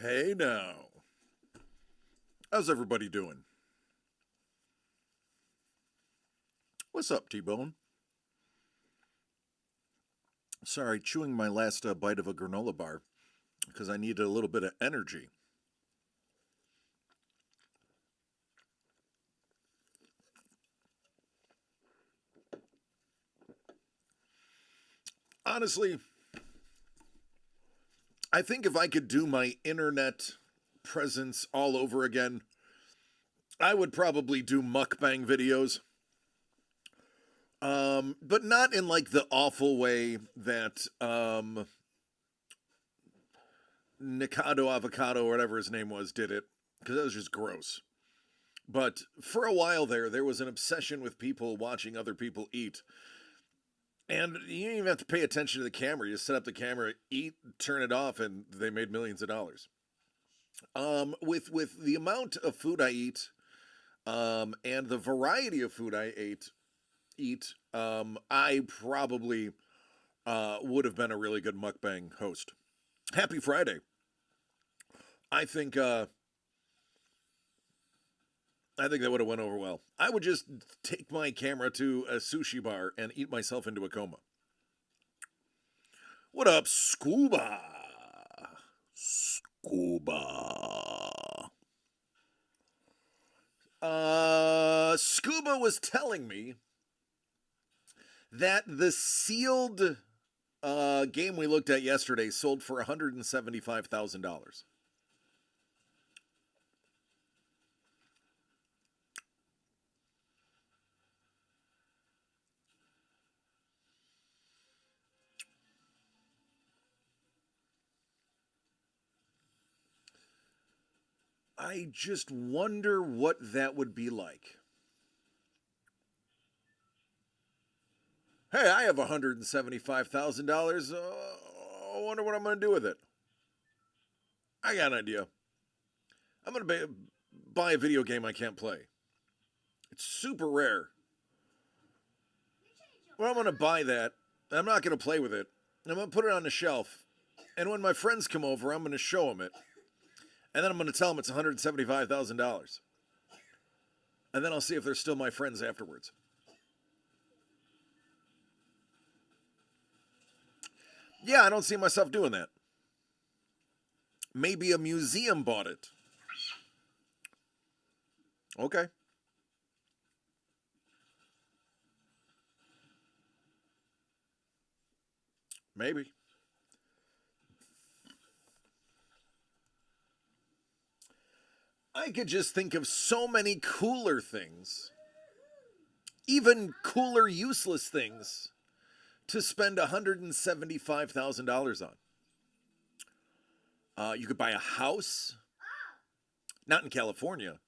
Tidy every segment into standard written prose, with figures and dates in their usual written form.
Hey now. How's everybody doing? What's up, T-Bone? Sorry, chewing my last bite of a granola bar because I needed a little bit of energy. Honestly, I think if I could do my internet presence all over again, I would probably do mukbang videos. But not in like the awful way that Nikado Avocado or whatever his name was did it, because that was just gross. But for a while there was an obsession with people watching other people eat. And you didn't even have to pay attention to the camera. You set up the camera, eat, turn it off, and they made millions of dollars. With the amount of food I eat, and the variety of food I eat, I probably would have been a really good mukbang host. Happy Friday. I think I think that would have went over well. I would just take my camera to a sushi bar and eat myself into a coma. What up, Scuba? Scuba. Scuba was telling me that the sealed game we looked at yesterday sold for $175,000. I just wonder what that would be like. Hey, I have $175,000. I wonder what I'm going to do with it. I got an idea. I'm going to buy a video game I can't play. It's super rare. Well, I'm going to buy that. I'm not going to play with it. I'm going to put it on the shelf. And when my friends come over, I'm going to show them it. And then I'm going to tell them it's $175,000. And then I'll see if they're still my friends afterwards. Yeah, I don't see myself doing that. Maybe a museum bought it. Okay. Maybe. I could just think of so many cooler things, even cooler, useless things, to spend $175,000 on. You could buy a house, not in California,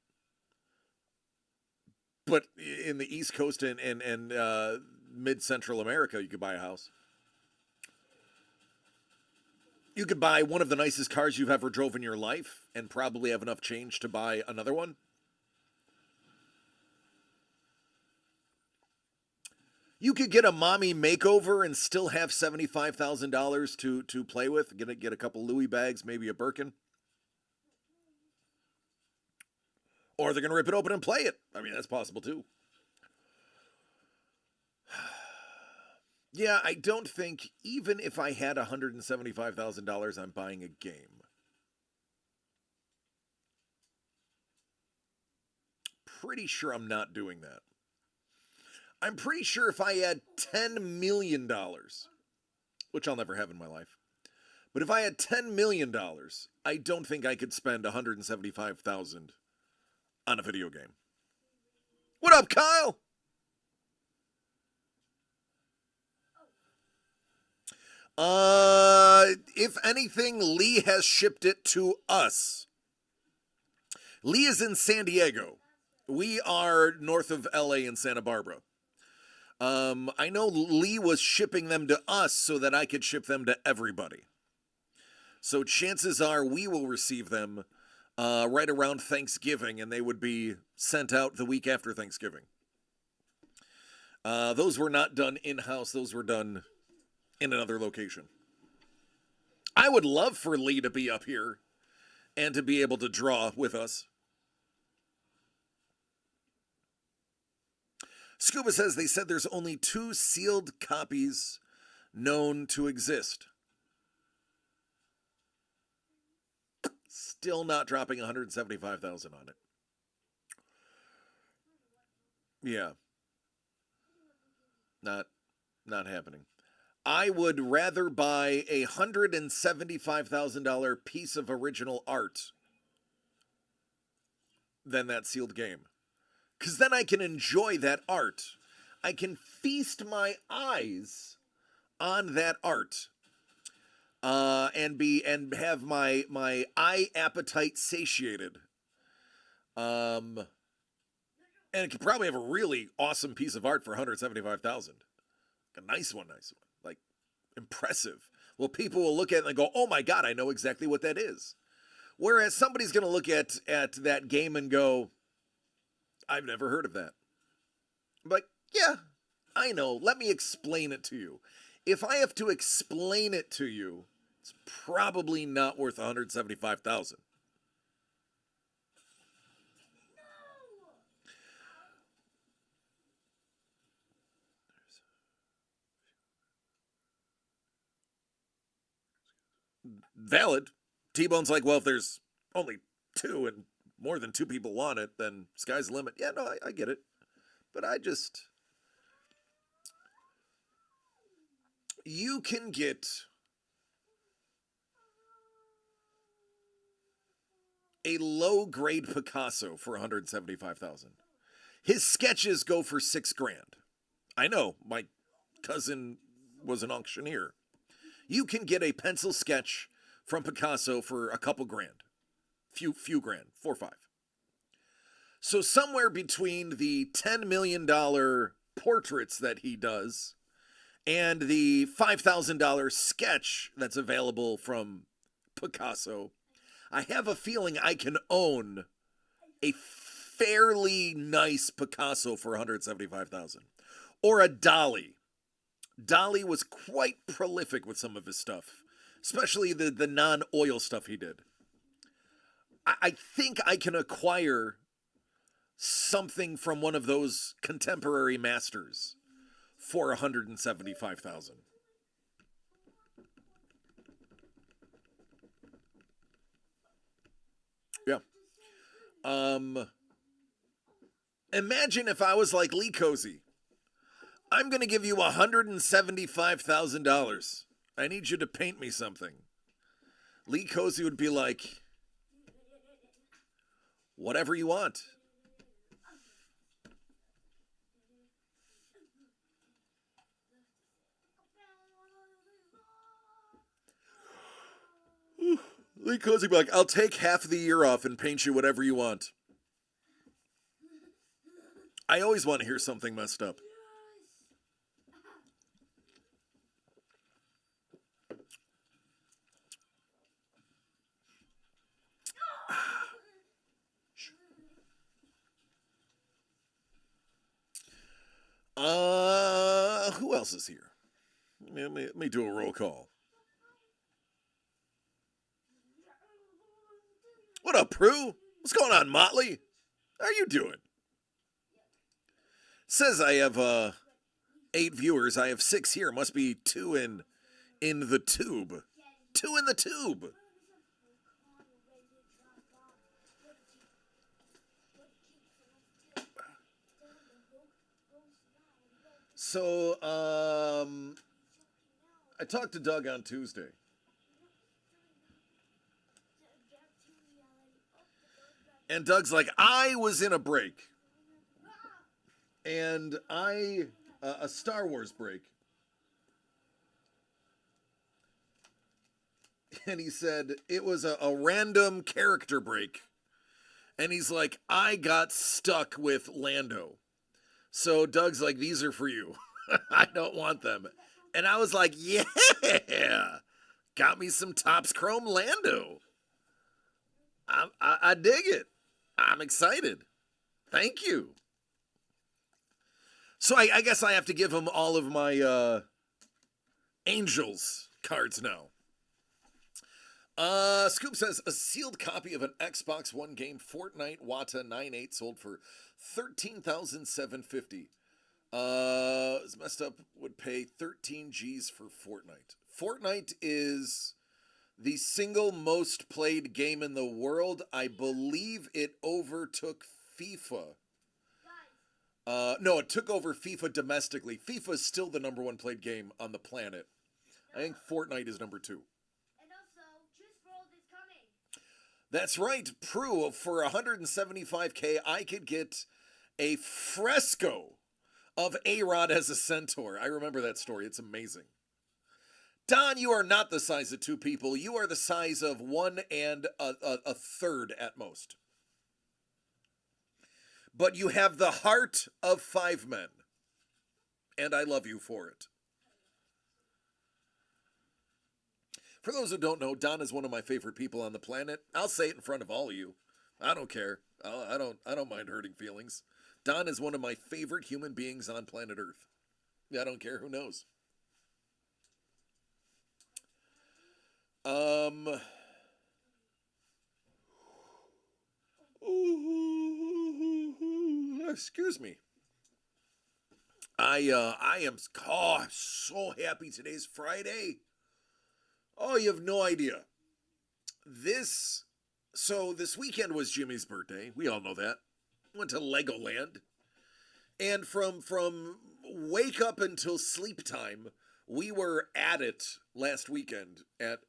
but in the East Coast and mid-Central America, you could buy a house. You could buy one of the nicest cars you've ever drove in your life and probably have enough change to buy another one. You could get a mommy makeover and still have $75,000 to play with. Get a couple Louis bags, maybe a Birkin. Or they're going to rip it open and play it. I mean, that's possible too. Yeah, I don't think, even if I had $175,000, I'm buying a game. Pretty sure I'm not doing that. I'm pretty sure if I had $10 million, which I'll never have in my life, but if I had $10 million, I don't think I could spend $175,000 on a video game. What up, Kyle? If anything, Lee has shipped it to us. Lee is in San Diego. We are north of LA in Santa Barbara. I know Lee was shipping them to us so that I could ship them to everybody. So chances are we will receive them right around Thanksgiving, and they would be sent out the week after Thanksgiving. Those were not done in-house. Those were done in another location. I would love for Lee to be up here and to be able to draw with us. Scuba says they said there's only 2 sealed copies known to exist. Still not dropping $175,000 on it. Yeah. Not happening. I would rather buy a $175,000 piece of original art than that sealed game. Because then I can enjoy that art. I can feast my eyes on that art. And have my eye appetite satiated. And it could probably have a really awesome piece of art for $175,000. A nice one. Like, impressive. Well, people will look at it and go, oh my God, I know exactly what that is. Whereas somebody's going to look at that game and go, I've never heard of that. I'm like, yeah, I know. Let me explain it to you. If I have to explain it to you, it's probably not worth $175,000. Valid. T-Bone's like, well, if there's only 2 and more than 2 people want it, then sky's the limit. Yeah, no, I get it. But you can get a low-grade Picasso for $175,000. His sketches go for $6,000. I know, my cousin was an auctioneer. You can get a pencil sketch from Picasso for a couple grand. Few grand, 4 or 5. So somewhere between the $10 million portraits that he does and the $5,000 sketch that's available from Picasso, I have a feeling I can own a fairly nice Picasso for $175,000. Or a Dali. Dali was quite prolific with some of his stuff, especially the non-oil stuff he did. I think I can acquire something from one of those contemporary masters for $175,000. Yeah. Imagine if I was like Lee Cozy. I'm going to give you $175,000. I need you to paint me something. Lee Cozy would be like, whatever you want. Lee Cozy would be like, I'll take half the year off and paint you whatever you want. I always want to hear something messed up. Who else is here? Let me do a roll call. What up, Prue? What's going on, Motley? How are you doing? Says I have 8 viewers. I have 6 here. Must be 2 in the tube. 2 in the tube. So, I talked to Doug on Tuesday. And Doug's like, I was in a break. And a Star Wars break. And he said it was a random character break. And he's like, I got stuck with Lando. So Doug's like, these are for you. I don't want them. And I was like, yeah. Got me some Topps Chrome Lando. I dig it. I'm excited. Thank you. So I guess I have to give him all of my Angels cards now. Scoop says a sealed copy of an Xbox One game, Fortnite Wata 98, sold for 13,750. It's messed up. Would pay 13 G's for Fortnite. Fortnite is the single most played game in the world. I believe it overtook FIFA. No, it took over FIFA domestically. FIFA is still the number one played game on the planet. I think Fortnite is number two. And also, Juice World is coming. That's right, Prue. For 175K, I could get a fresco of A-Rod as a centaur. I remember that story. It's amazing. Don, you are not the size of two people. You are the size of one and a third at most. But you have the heart of five men. And I love you for it. For those who don't know, Don is one of my favorite people on the planet. I'll say it in front of all of you. I don't care. I don't mind hurting feelings. Don is one of my favorite human beings on planet Earth. I don't care who knows. Excuse me. I am so happy today's Friday. Oh, you have no idea. This weekend was Jimmy's birthday. We all know that. Went to Legoland. And from wake up until sleep time, we were at it last weekend at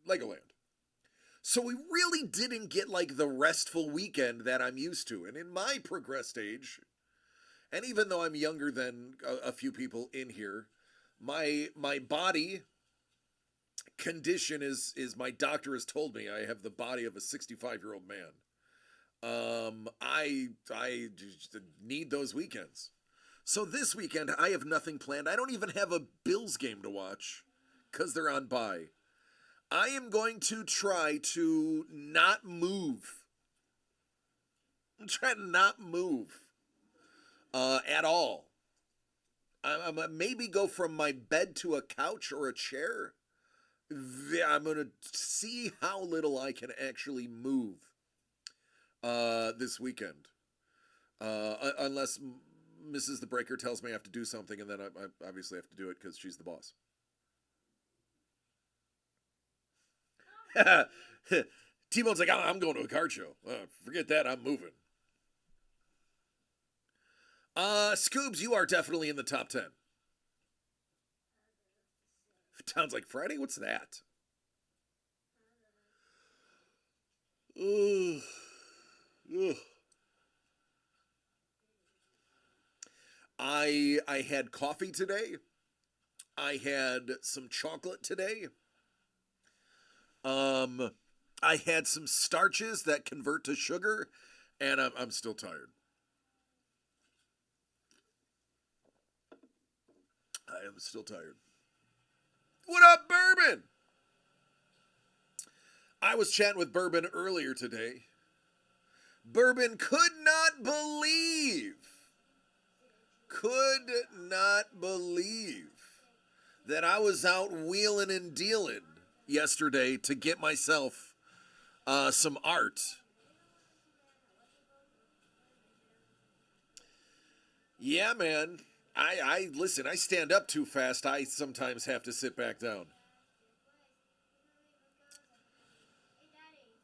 Legoland. So we really didn't get like the restful weekend that I'm used to. And in my progressed age, and even though I'm younger than a few people in here, my body condition is my doctor has told me I have the body of a 65-year-old man. I just need those weekends. So this weekend I have nothing planned. I don't even have a Bills game to watch because they're on bye. I am going to try to not move. I'm trying to not move at all. I'm maybe go from my bed to a couch or a chair. I'm going to see how little I can actually move this weekend. Unless Mrs. The Breaker tells me I have to do something, and then I obviously have to do it because she's the boss. T-Bone's like, I'm going to a card show. Forget that, I'm moving. Scoobs, you are definitely in the top 10. Sounds like Friday? What's that? Ugh. Ugh. I had coffee today. I had some chocolate today. I had some starches that convert to sugar, and I'm still tired. I am still tired. What up, Bourbon? I was chatting with Bourbon earlier today. Bourbon could not believe that I was out wheeling and dealing yesterday to get myself some art. Yeah, man. I listen, I stand up too fast. I sometimes have to sit back down.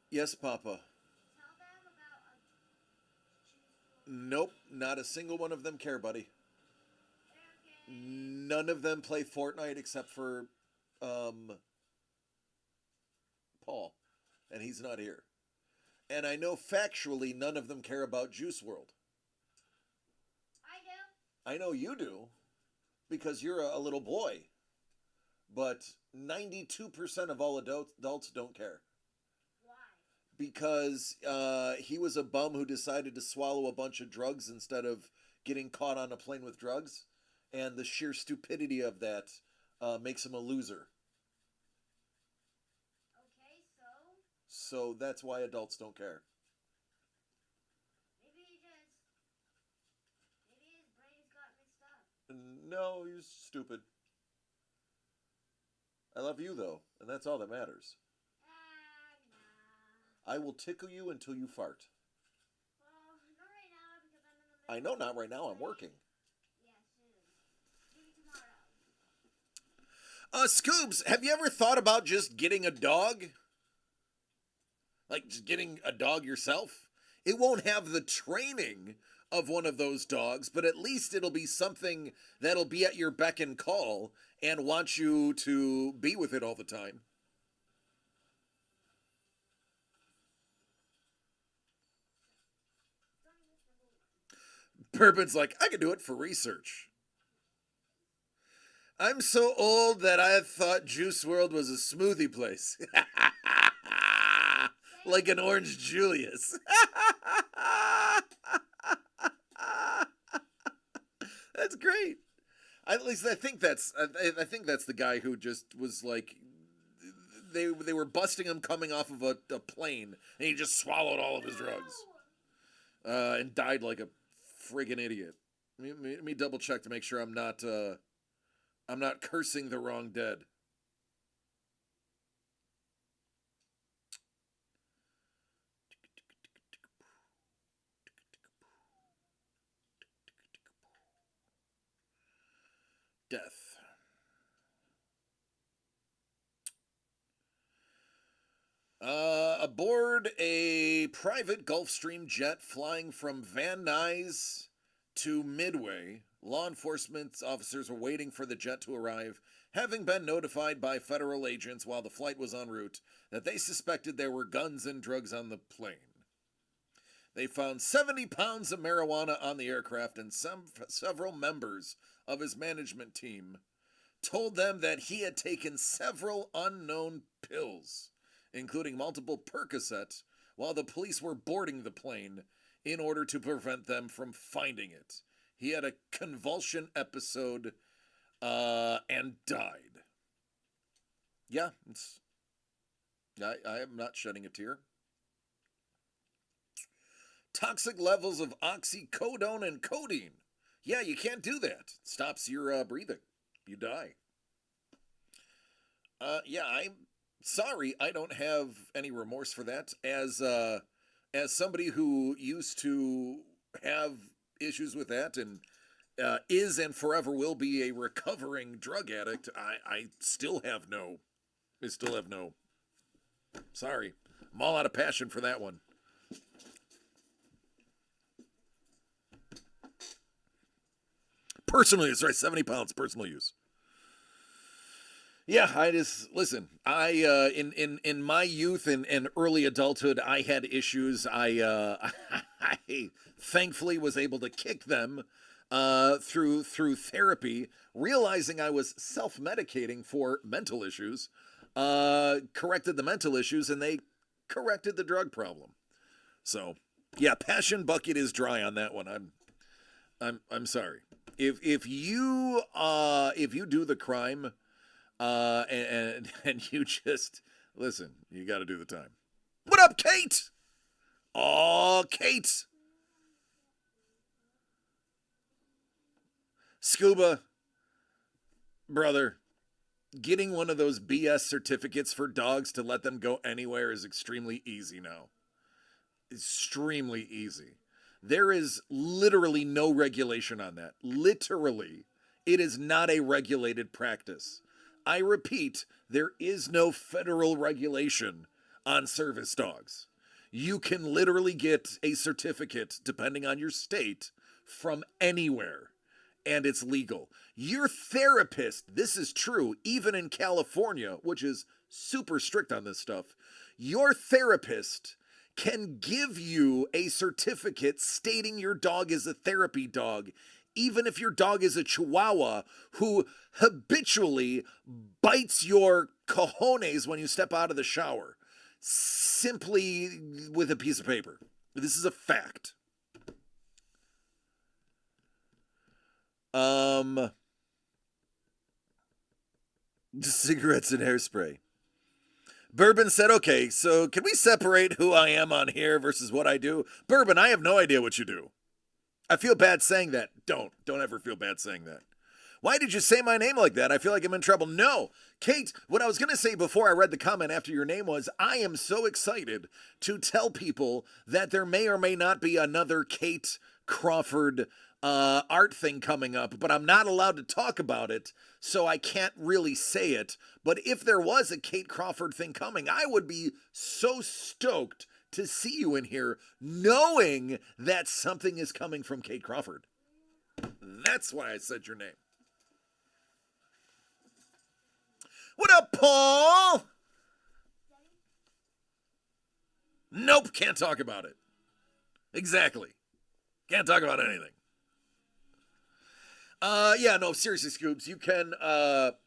Yes, Papa. Nope, not a single one of them care, buddy. None of them play Fortnite except for Paul, and he's not here. And I know factually none of them care about Juice World. I do. I know you do, because you're a little boy. But 92% of all adults don't care. Why? Because he was a bum who decided to swallow a bunch of drugs instead of getting caught on a plane with drugs. And the sheer stupidity of that makes him a loser. Okay, So that's why adults don't care. maybe his brains got mixed up. No, he's stupid. I love you, though, and that's all that matters. Nah. I will tickle you until you fart. Well, not right now because I'm in the I middle know of not right now. I'm working. Yeah, soon. Maybe tomorrow. Scoobs, have you ever thought about just getting a dog? Like, just getting a dog yourself? It won't have the training of one of those dogs, but at least it'll be something that'll be at your beck and call and want you to be with it all the time. Bourbon's like, I could do it for research. I'm so old that I thought Juice World was a smoothie place. Like an Orange Julius. That's great. At least I think that's the guy who just was like they were busting him coming off of a plane and he just swallowed all of his drugs and died like a friggin' idiot. Let me double check to make sure I'm not cursing the wrong dead. Death. Aboard a private Gulfstream jet flying from Van Nuys to Midway, law enforcement officers were waiting for the jet to arrive, having been notified by federal agents while the flight was en route that they suspected there were guns and drugs on the plane. They found 70 pounds of marijuana on the aircraft, and several members of his management team told them that he had taken several unknown pills, including multiple Percocet, while the police were boarding the plane in order to prevent them from finding it. He had a convulsion episode and died. Yeah, I am not shedding a tear. Toxic levels of oxycodone and codeine. Yeah, you can't do that. It stops your breathing. You die. Yeah, I'm sorry. I don't have any remorse for that. As somebody who used to have issues with that and is and forever will be a recovering drug addict, I still have no. Sorry, I'm all out of passion for that one. Personal use, right? 70 pounds, personal use. Yeah, I just listen. In my youth and early adulthood, I had issues. I thankfully was able to kick them through therapy, realizing I was self-medicating for mental issues. Corrected the mental issues, and they corrected the drug problem. So, yeah, passion bucket is dry on that one. I'm sorry. If you do the crime, and you just listen, you got to do the time. What up, Kate? Oh, Kate. Scuba, brother, getting one of those BS certificates for dogs to let them go anywhere is extremely easy now. Extremely easy. There is literally no regulation on that. Literally, it is not a regulated practice. I repeat, there is no federal regulation on service dogs. You can literally get a certificate, depending on your state, from anywhere, and it's legal. Your therapist, this is true, even in California, which is super strict on this stuff, your therapist can give you a certificate stating your dog is a therapy dog, even if your dog is a Chihuahua who habitually bites your cojones when you step out of the shower, simply with a piece of paper. This is a fact. Cigarettes and hairspray. Bourbon said, okay, so can we separate who I am on here versus what I do? Bourbon, I have no idea what you do. I feel bad saying that. Don't ever feel bad saying that. Why did you say my name like that? I feel like I'm in trouble. No. Kate, what I was going to say before I read the comment after your name was, I am so excited to tell people that there may or may not be another Kate Crawford art thing coming up, but I'm not allowed to talk about it, so I can't really say it. But if there was a Kate Crawford thing coming, I would be so stoked to see you in here knowing that something is coming from Kate Crawford. That's why I said your name. What up, Paul? Nope, can't talk about it. Exactly. Can't talk about anything. Yeah, no, seriously, Scoops, you can, that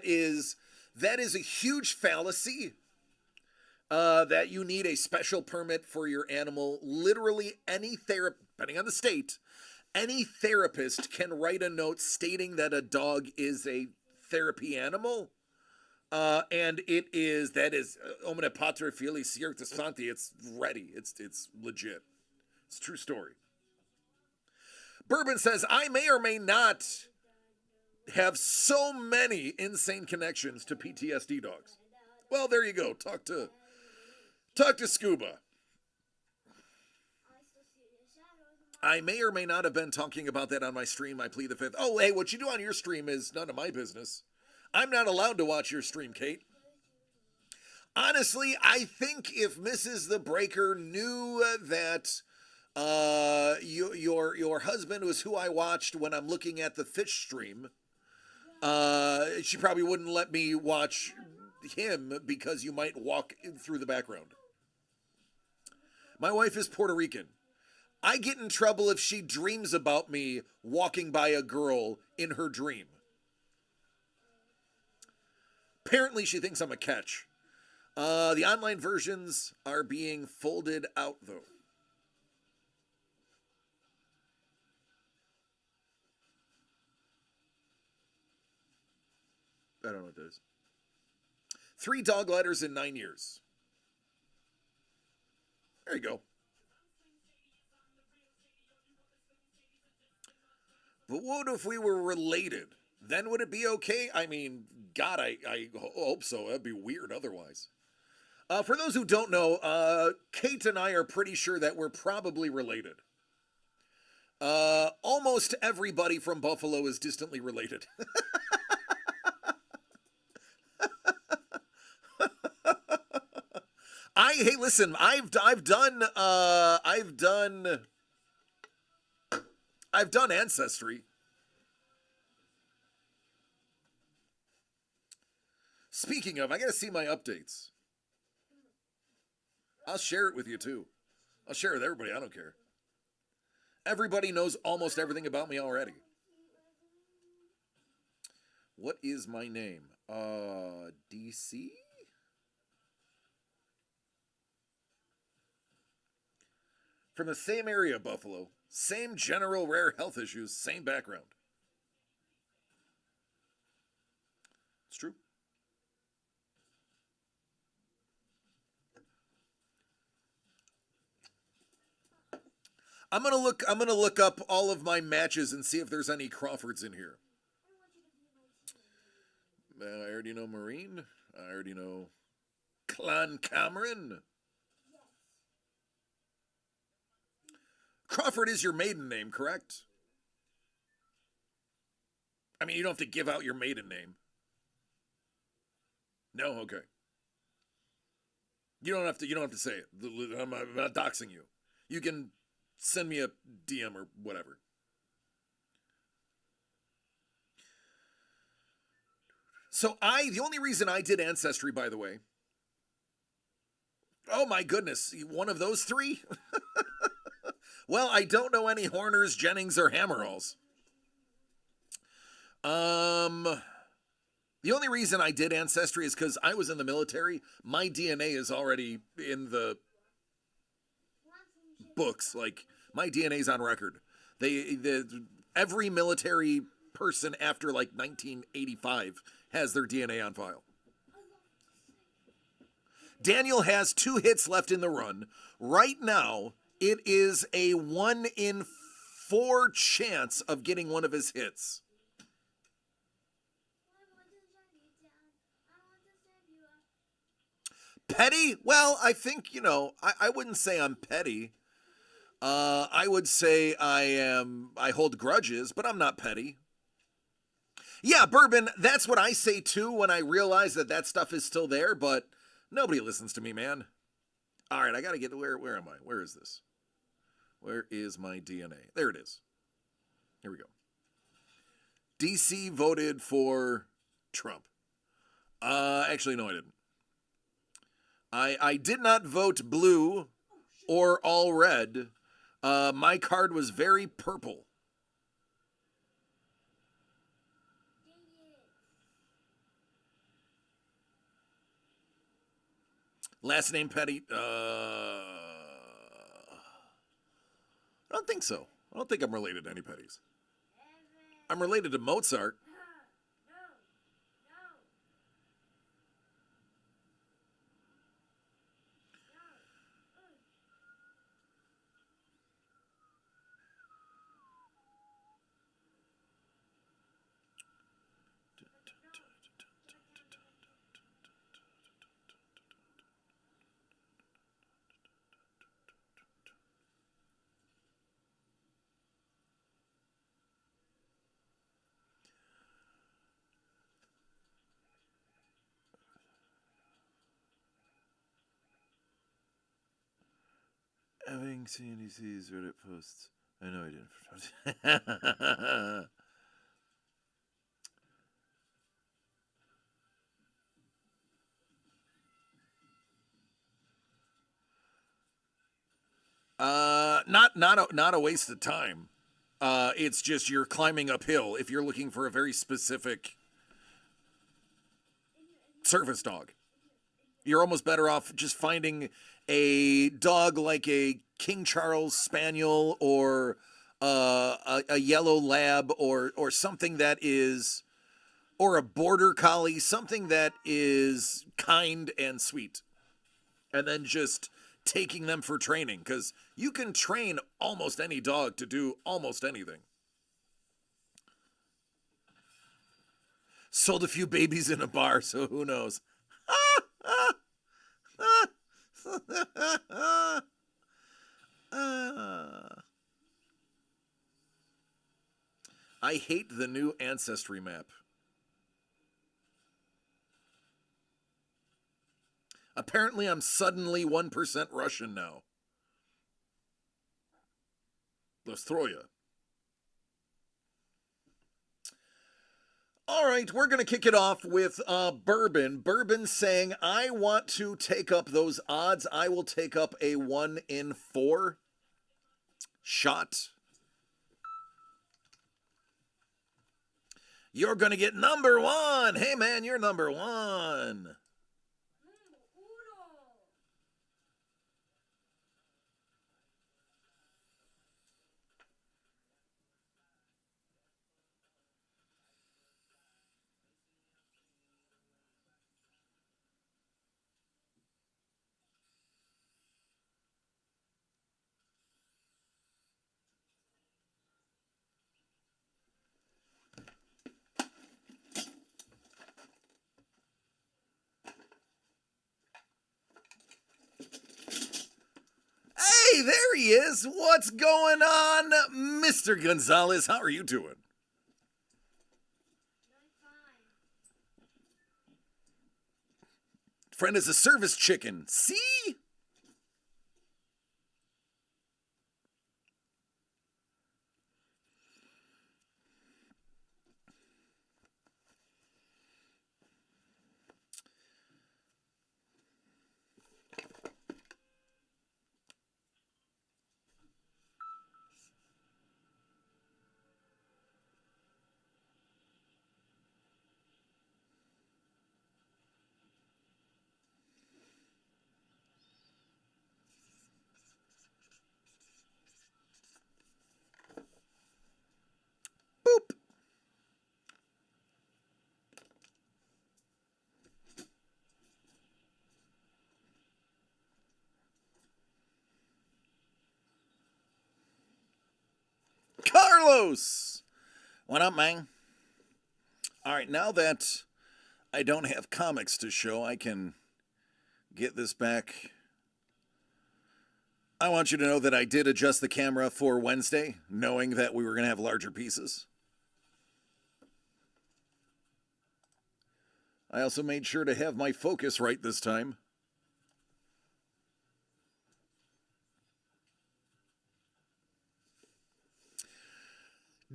is a huge fallacy, that you need a special permit for your animal. Literally any depending on the state, any therapist can write a note stating that a dog is a therapy animal, and that is omne patre fili cierta santi. It's ready. It's legit. It's a true story. Bourbon says, I may or may not have so many insane connections to PTSD dogs. Well, there you go. Talk to Scuba. I may or may not have been talking about that on my stream. I plead the fifth. Oh, hey, what you do on your stream is none of my business. I'm not allowed to watch your stream, Kate. Honestly, I think if Mrs. the Breaker knew that your husband was who I watched when I'm looking at the fish stream, she probably wouldn't let me watch him because you might walk through the background. My wife is Puerto Rican. I get in trouble if she dreams about me walking by a girl in her dream. Apparently she thinks I'm a catch. The online versions are being folded out, though. I don't know what that is. 3 dog letters in 9 years. There you go. But what if we were related? Then would it be okay? I mean, God, I hope so. That'd be weird otherwise. For those who don't know, Kate and I are pretty sure that we're probably related. Almost everybody from Buffalo is distantly related. Hey, listen, I've done Ancestry. Speaking of, I gotta see my updates. I'll share it with you too. I'll share it with everybody. I don't care. Everybody knows almost everything about me already. What is my name? DC? From the same area, Buffalo. Same general rare health issues, same background. It's true. I'm gonna look up all of my matches and see if there's any Crawfords in here. I already know Marine. I already know Clan Cameron. Crawford is your maiden name, correct? I mean, you don't have to give out your maiden name. No, okay. You don't have to say it. I'm not doxing you. You can send me a DM or whatever. So the only reason I did Ancestry, by the way. Oh my goodness, one of those 3? Well, I don't know any Horners, Jennings, or Hammeralls. The only reason I did Ancestry is because I was in the military. My DNA is already in the books. Like, my DNA's on record. Every military person after like 1985 has their DNA on file. Daniel has 2 hits left in the run. Right now, it is a 1 in 4 chance of getting one of his hits. Petty? Well, I think, I wouldn't say I'm petty. I would say I hold grudges, but I'm not petty. Yeah, bourbon, that's what I say too when I realize that stuff is still there, but nobody listens to me, man. All right, I got to get where am I? Where is this? Where is my DNA? There it is. Here we go. DC voted for Trump. Actually, no, I didn't. I did not vote blue or all red. My card was very purple. Last name Petty? I don't think so. I don't think I'm related to any Pettys. I'm related to Mozart. Having CNDC's Reddit posts. I know I didn't. Not a waste of time. It's just you're climbing uphill if you're looking for a very specific service dog. You're almost better off just finding a dog like a King Charles Spaniel or a yellow lab or something that is, or a border collie, something that is kind and sweet. And then just taking them for training, because you can train almost any dog to do almost anything. Sold a few babies in a bar, so who knows? I hate the new ancestry map. Apparently, I'm suddenly 1% Russian now. Lestroya. All right, we're going to kick it off with Bourbon. Bourbon saying, I want to take up those odds. I will take up a 1 in 4 shot. You're going to get number 1. Hey, man, you're number 1. Hey, there he is. What's going on, Mr. Gonzalez? How are you doing? Friend is a service chicken. See? Boop. Carlos! What up, man? All right, now that I don't have comics to show, I can get this back. I want you to know that I did adjust the camera for Wednesday, knowing that we were going to have larger pieces. I also made sure to have my focus right this time.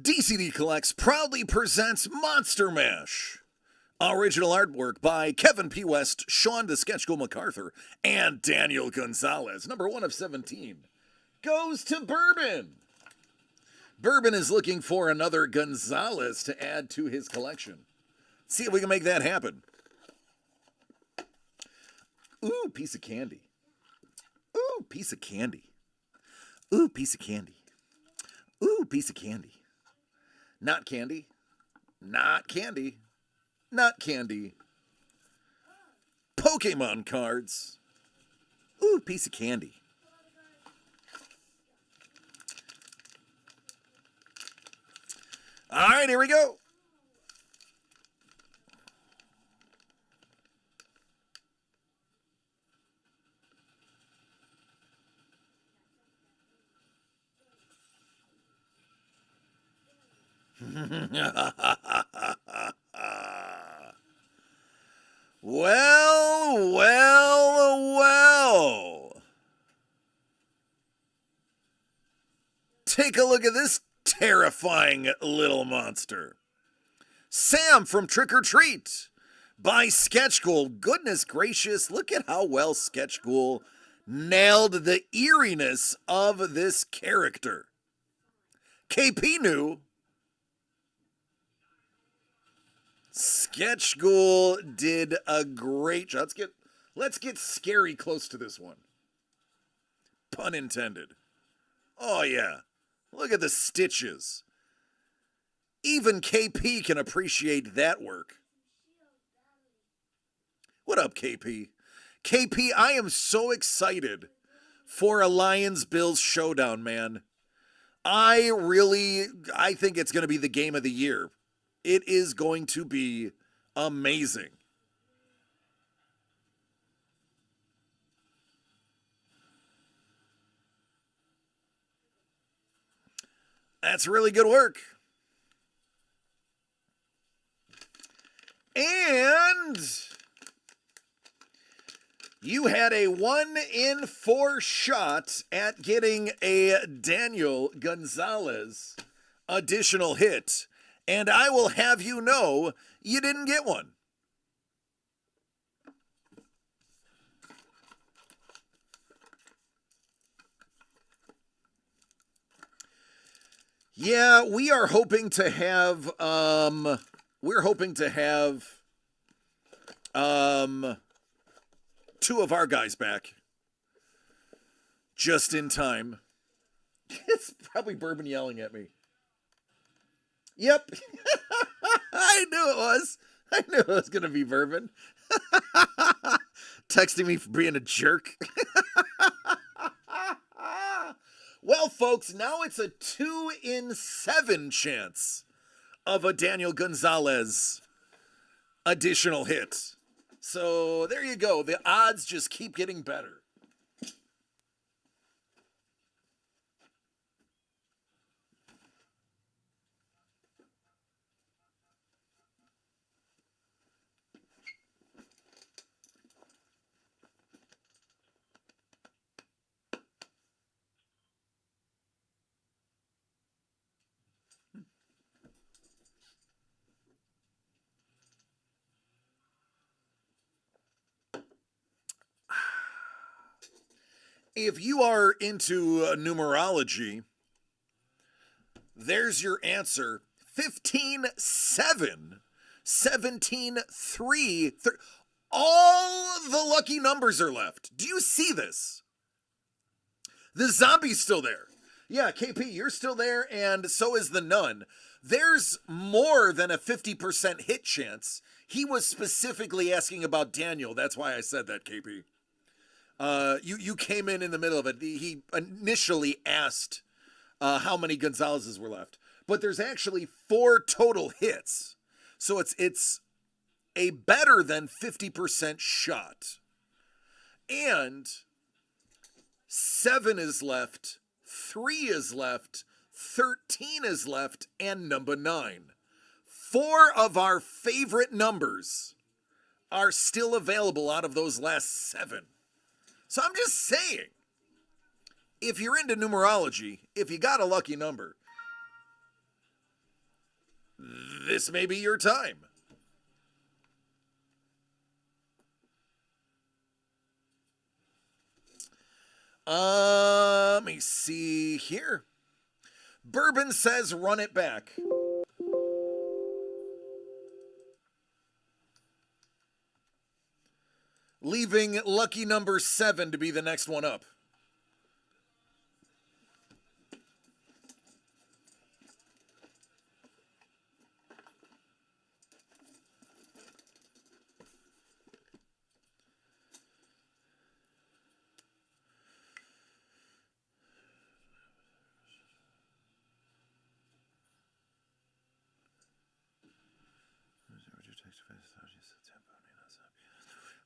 DCD Collects proudly presents Monster Mash. Original artwork by Kevin P. West, Sean the Sketchcool MacArthur, and Daniel Gonzalez. Number 1 of 17 goes to Bourbon. Bourbon is looking for another Gonzalez to add to his collection. See if we can make that happen. Ooh, piece of candy. Ooh, piece of candy. Ooh, piece of candy. Ooh, piece of candy. Not candy. Not candy. Not candy. Pokemon cards. Ooh, piece of candy. All right, here we go. Well, well, well. Take a look at this terrifying little monster. Sam from Trick or Treat by Sketchcool. Goodness gracious, look at how well Sketchcool nailed the eeriness of this character. KP knew. Sketchcool did a great job. Let's get scary close to this one. Pun intended. Oh yeah. Look at the stitches. Even KP can appreciate that work. What up, KP? KP, I am so excited for a Lions-Bills showdown, man. I think it's going to be the game of the year. It is going to be amazing. That's really good work. And you had a 1 in 4 shot at getting a Daniel Gonzalez additional hit. And I will have you know, you didn't get one. Yeah, we are hoping to have, two of our guys back. Just in time. It's probably Bourbon yelling at me. Yep. I knew it was. I knew it was going to be Bourbon. Texting me for being a jerk. Well, folks, now it's a 2 in 7 chance of a Daniel Gonzalez additional hit. So there you go. The odds just keep getting better. If you are into numerology, there's your answer. 15-7, 17-3. All the lucky numbers are left. Do you see this? The zombie's still there. Yeah, KP, you're still there, and so is the nun. There's more than a 50% hit chance. He was specifically asking about Daniel. That's why I said that, KP. You came in the middle of it. He initially asked how many Gonzalez's were left, but there's actually 4 total hits, so it's a better than 50% shot. And 7 is left, 3 is left, 13 is left, and number 9. 4 of our favorite numbers are still available out of those last 7. So I'm just saying, if you're into numerology, if you got a lucky number, this may be your time. Let me see here. Bourbon says run it back. Leaving lucky number 7 to be the next one up.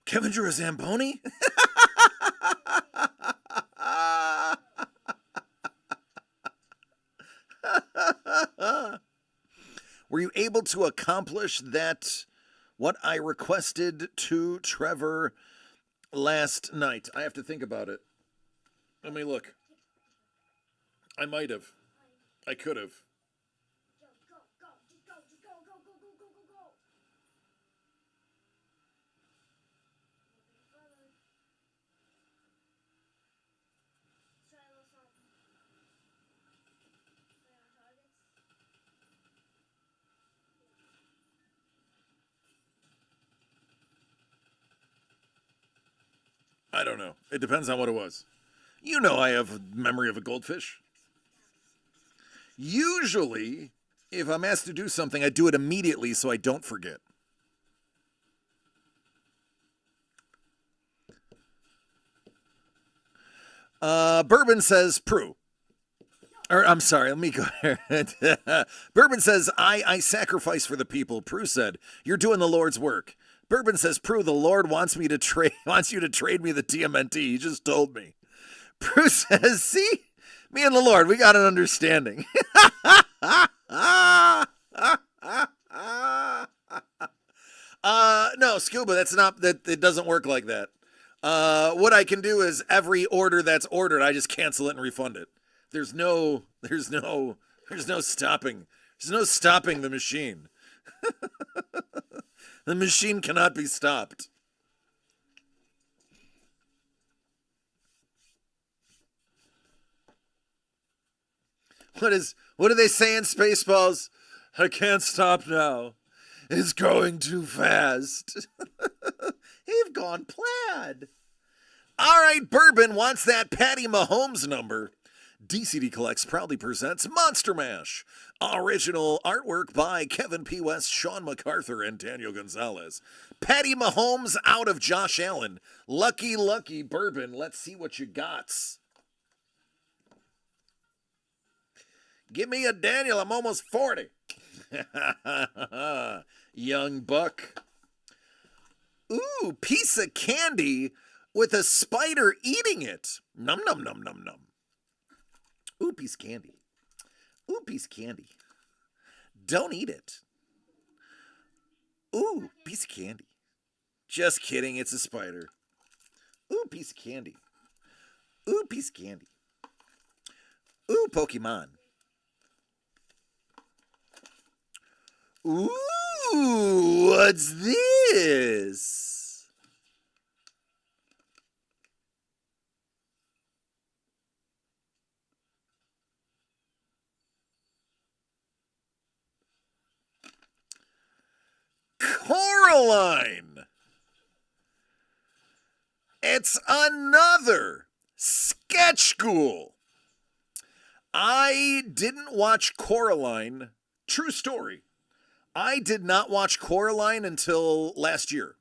Kevin drew a Zamboni? Were you able to accomplish that, what I requested to Trevor last night? I have to think about it. Let me look. I might have. I could have. Go, go, go, just go, just go, go, go, go, go, go, go. Try a little something. Play on targets. I don't know. It depends on what it was. You know I have a memory of a goldfish. Usually, if I'm asked to do something, I do it immediately so I don't forget. Bourbon says, Prue. Or, I'm sorry, let me go here. Bourbon says, I sacrifice for the people. Prue said, you're doing the Lord's work. Bourbon says, Prue, the Lord wants you to trade me the TMNT. He just told me. Prue says, see? Me and the Lord, we got an understanding. No, Scuba, it doesn't work like that. What I can do is every order that's ordered, I just cancel it and refund it. There's no stopping. There's no stopping the machine. The machine cannot be stopped. What do they say in Spaceballs? I can't stop now. It's going too fast. You've gone plaid. All right, Bourbon wants that Patty Mahomes number. DCD Collects proudly presents Monster Mash. Original artwork by Kevin P. West, Sean MacArthur, and Daniel Gonzalez. Patty Mahomes out of Josh Allen. Lucky, lucky Bourbon. Let's see what you got. Give me a Daniel. I'm almost 40. Young buck. Ooh, piece of candy with a spider eating it. Num, num, num, num, num. Ooh, piece of candy. Ooh, piece of candy. Don't eat it. Ooh, piece of candy. Just kidding, it's a spider. Ooh, piece of candy. Ooh, piece of candy. Ooh, Pokemon. Ooh, what's this? Coraline. It's another sketch school. I didn't watch Coraline. True story. I did not watch Coraline until last year.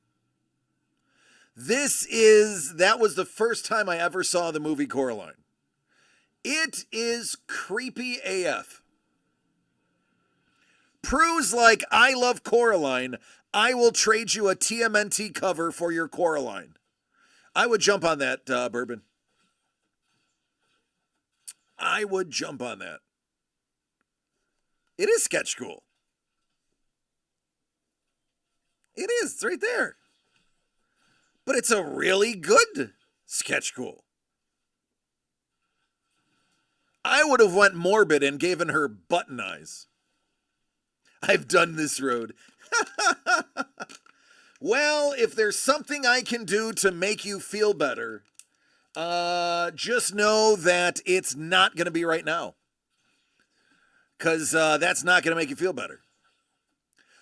That was the first time I ever saw the movie Coraline. It is creepy AF. Prue's like, I love Coraline. I will trade you a TMNT cover for your Coraline. I would jump on that, Bourbon. I would jump on that. It is sketch cool. It is. It's right there. But it's a really good sketch cool. I would have went morbid and given her button eyes. I've done this road. Well, if there's something I can do to make you feel better, just know that it's not going to be right now. Because that's not going to make you feel better.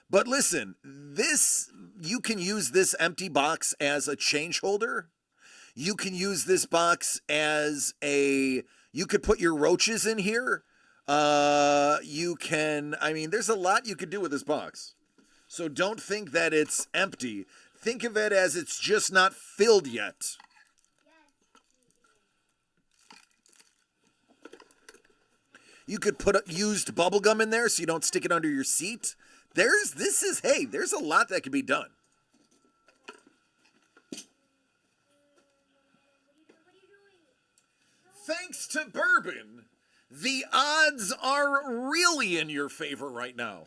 But listen, you can use this empty box as a change holder. You can use this box as you could put your roaches in here. There's a lot you could do with this box. So don't think that it's empty. Think of it as it's just not filled yet. You could put used bubble gum in there so you don't stick it under your seat. There's a lot that could be done. Thanks to Bourbon, the odds are really in your favor right now.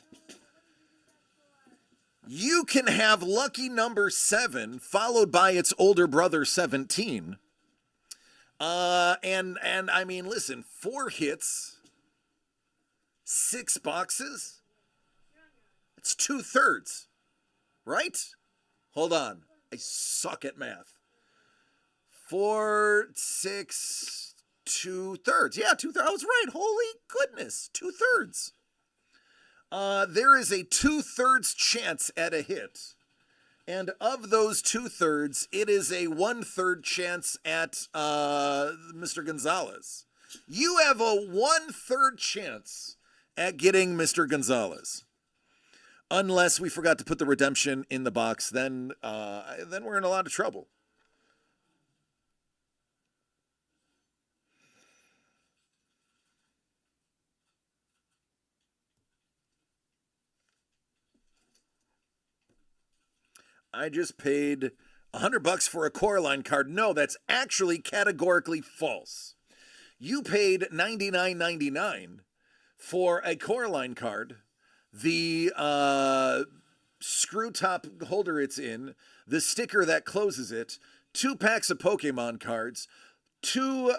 You can have lucky number 7 followed by its older brother 17. Listen, 4 hits, 6 boxes. It's 2/3, right? Hold on. I suck at math. 4, 6, 2/3. Yeah, 2/3. I was right. Holy goodness. 2/3. There is a 2/3 chance at a hit. And of those 2/3, it is a 1/3 chance at Mr. Gonzalez. You have a 1/3 chance at getting Mr. Gonzalez. Unless we forgot to put the redemption in the box, then we're in a lot of trouble. I just paid $100 for a Coraline card. No, that's actually categorically false. You paid $99.99 for a Coraline card. The screw top holder it's in, the sticker that closes it, 2 packs of Pokemon cards, 2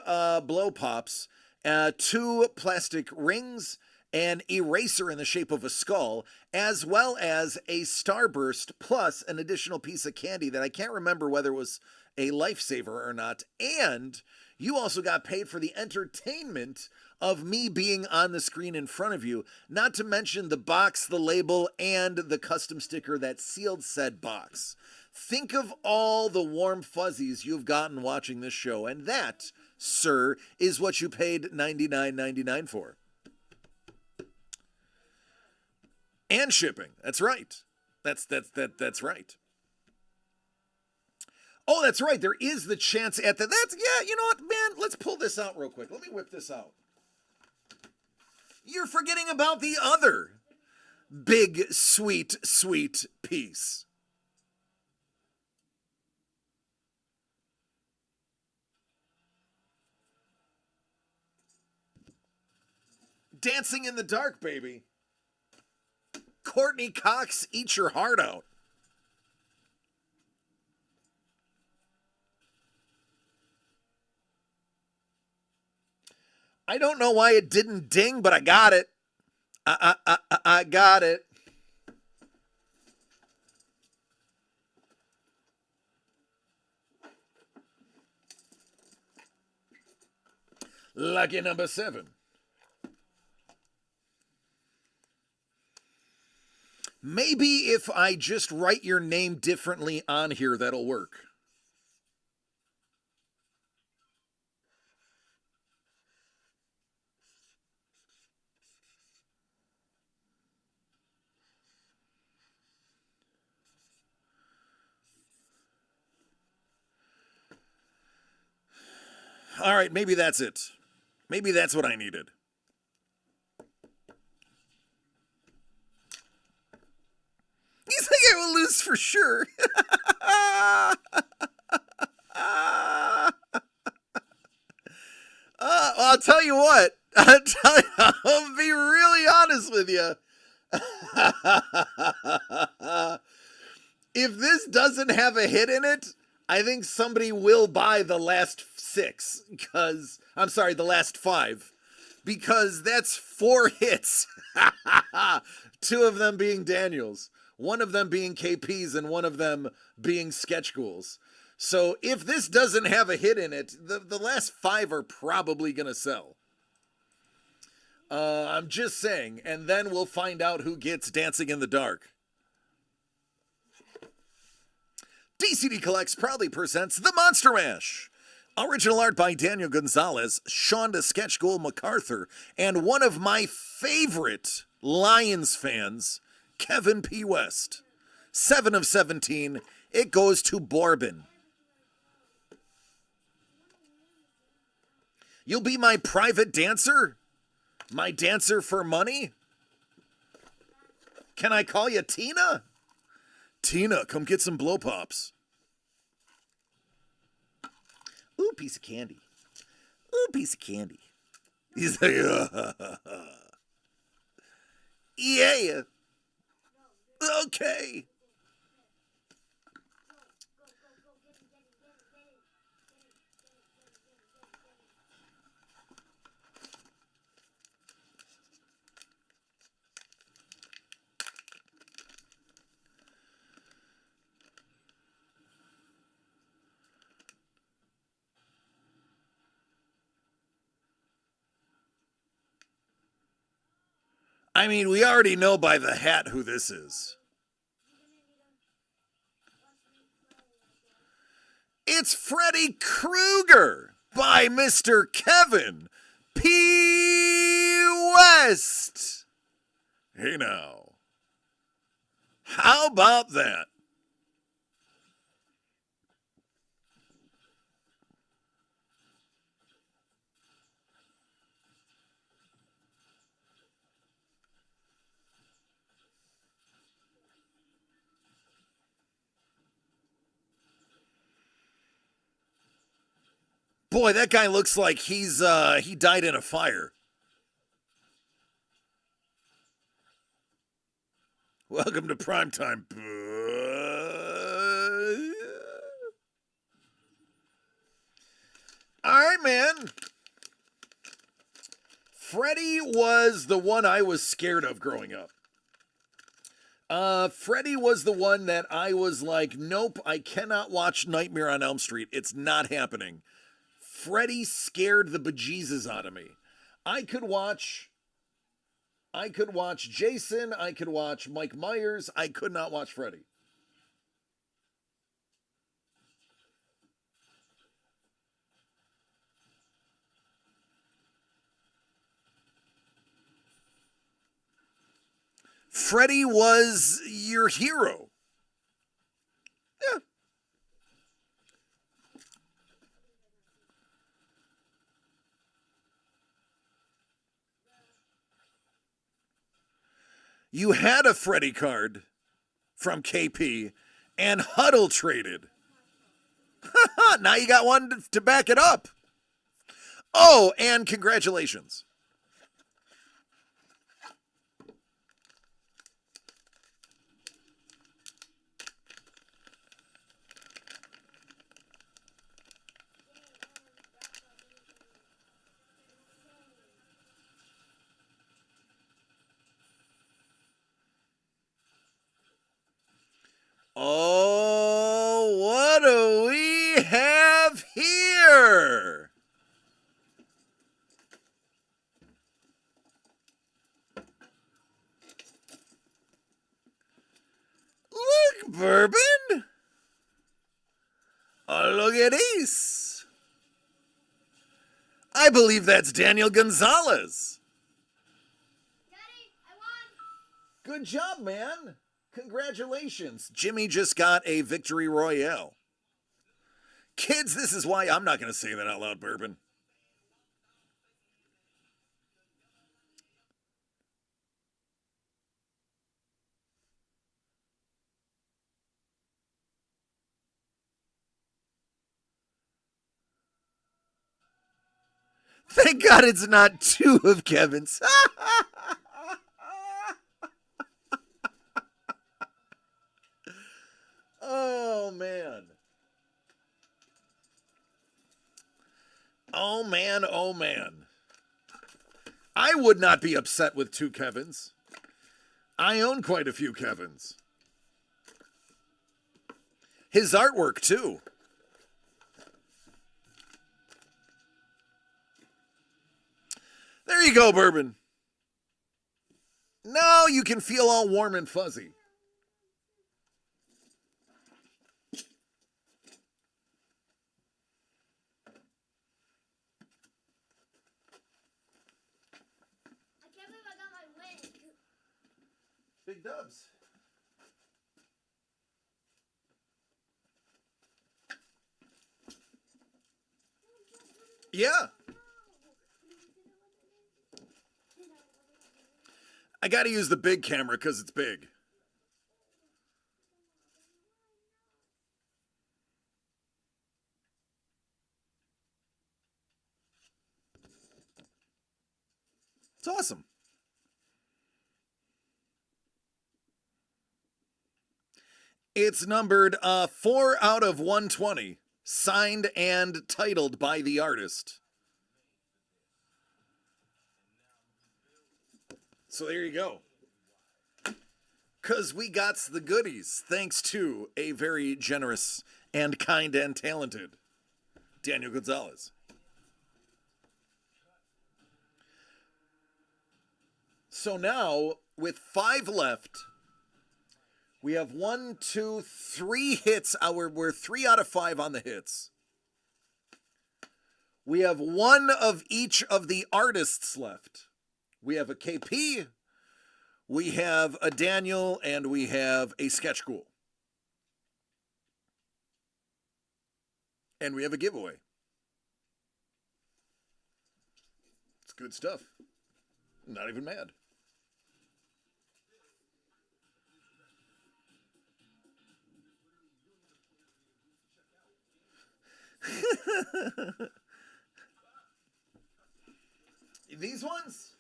blow pops, 2 plastic rings, an eraser in the shape of a skull, as well as a Starburst plus an additional piece of candy that I can't remember whether it was a lifesaver or not. And you also got paid for the entertainment of me being on the screen in front of you, not to mention the box, the label, and the custom sticker that sealed said box. Think of all the warm fuzzies you've gotten watching this show, and that, sir, is what you paid $99.99 for. And shipping. That's right. That's right. Oh, that's right. There is the chance at the... you know what, man? Let's pull this out real quick. Let me whip this out. You're forgetting about the other big, sweet, sweet piece. Dancing in the dark, baby. Courtney Cox, eat your heart out. I don't know why it didn't ding, but I got it. I got it. Lucky number 7. Maybe if I just write your name differently on here, that'll work. All right, maybe that's it. Maybe that's what I needed. You think I will lose for sure? I'll tell you what. I'll be really honest with you. If this doesn't have a hit in it, I think somebody will buy the last six because the last five, because that's 4 hits. 2 of them being Daniels, one of them being KP's, and one of them being Sketch Ghouls. So if this doesn't have a hit in it, the last 5 are probably gonna sell. I'm just saying, and then we'll find out who gets Dancing in the Dark. DCD Collects proudly presents The Monster Mash. Original art by Daniel Gonzalez, Shonda Sketch Ghoul MacArthur, and one of my favorite Lions fans, Kevin P. West. 7 of 17. It goes to Borbin. You'll be my private dancer? My dancer for money? Can I call you Tina? Tina, come get some blow pops. Ooh, piece of candy. Ooh, piece of candy. He's like, yeah. Okay. I mean, we already know by the hat who this is. It's Freddy Krueger by Mr. Kevin P. West. Hey now. How about that? Boy, that guy looks like he died in a fire. Welcome to primetime. All right, man. Freddy was the one I was scared of growing up. Freddy was the one that I was like, nope, I cannot watch Nightmare on Elm Street. It's not happening. Freddy scared the bejesus out of me. I could watch Jason, I could watch Mike Myers, I could not watch Freddy. Freddy was your hero. Yeah. You had a Freddy card from KP and Huddle traded. Now you got one to back it up. Oh, and congratulations. Oh, what do we have here? Look, Bourbon. Oh, look at this. I believe that's Daniel Gonzalez. Daddy, I won. Good job, man. Congratulations. Jimmy just got a victory royale. Kids, this is why I'm not going to say that out loud, Bourbon. Thank God it's not two of Kevin's. Oh, man. Oh, man. Oh, man. I would not be upset with two Kevins. I own quite a few Kevins. His artwork, too. There you go, Bourbon. Now you can feel all warm and fuzzy. I can't believe I got my wig. Big dubs. Yeah. I got to use the big camera because it's big. It's awesome. It's numbered 4 out of 120, signed and titled by the artist. So there you go. Because we got the goodies, thanks to a very generous and kind and talented Daniel Gonzalez. So now, with 5 left, we have 1, 2, 3 hits. We're 3 out of 5 on the hits. We have 1 of each of the artists left. We have a KP, we have a Daniel, and we have a Sketch Ghoul. And we have a giveaway. It's good stuff. Not even mad. These ones?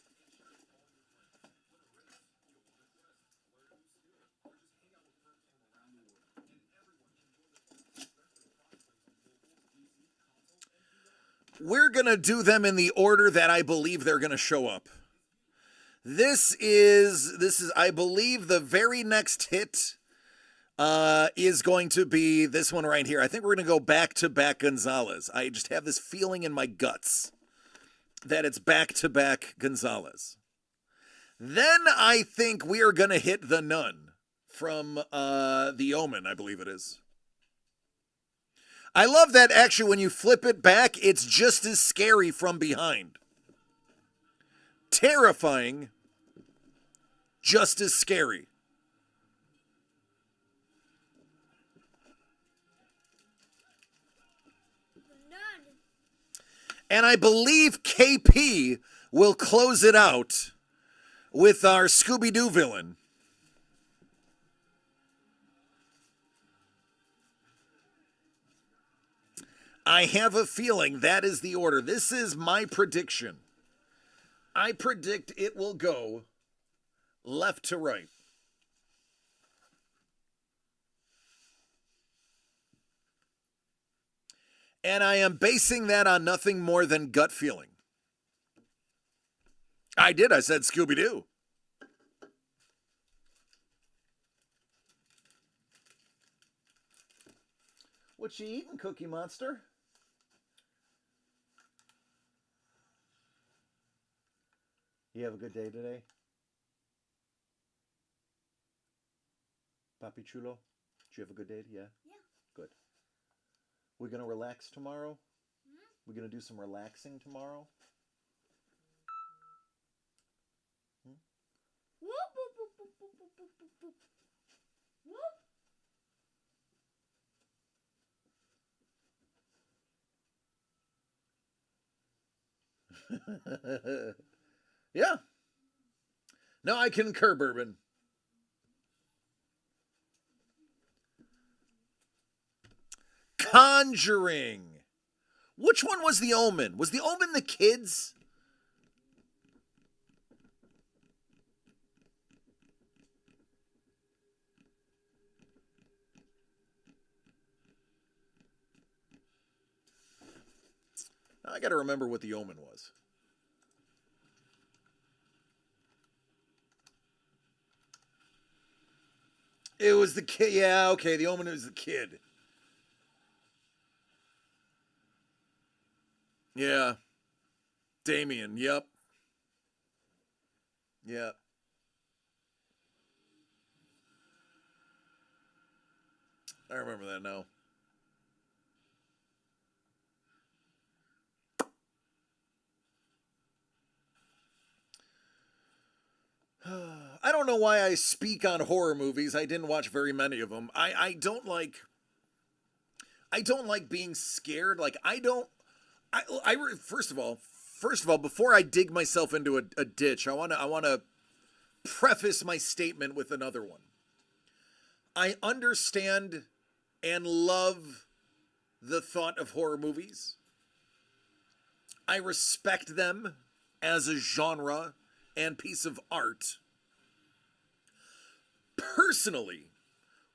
We're going to do them in the order that I believe they're going to show up. This is I believe the very next hit is going to be this one right here. I think we're going to go back to back Gonzalez. I just have this feeling in my guts that it's back to back Gonzalez. Then I think we are going to hit the Nun from The Omen, I believe it is. I love that actually when you flip it back, it's just as scary from behind. Terrifying, just as scary. None. And I believe KP will close it out with our Scooby-Doo villain. I have a feeling that is the order. This is my prediction. I predict it will go left to right. And I am basing that on nothing more than gut feeling. I did. I said Scooby-Doo. What you eating, Cookie Monster? You have a good day today? Papi Chulo? Did you have a good day? Yeah? Yeah. Good. We're going to relax tomorrow? Hmm? We're going to do some relaxing tomorrow? Whoop, whoop, whoop, whoop, whoop, whoop, whoop, whoop, whoop. Yeah. No, I concur, Bourbon. Conjuring. Which one was The Omen? Was The Omen the kids? I got to remember what The Omen was. It was the kid. Yeah, okay. The Omen was the kid. Yeah. Damien. Yep. Yep. I remember that now. I don't know why I speak on horror movies. I didn't watch very many of them. I don't like being scared. Like I don't first of all, before I dig myself into a ditch, I want to preface my statement with another one. I understand and love the thought of horror movies. I respect them as a genre and piece of art. Personally,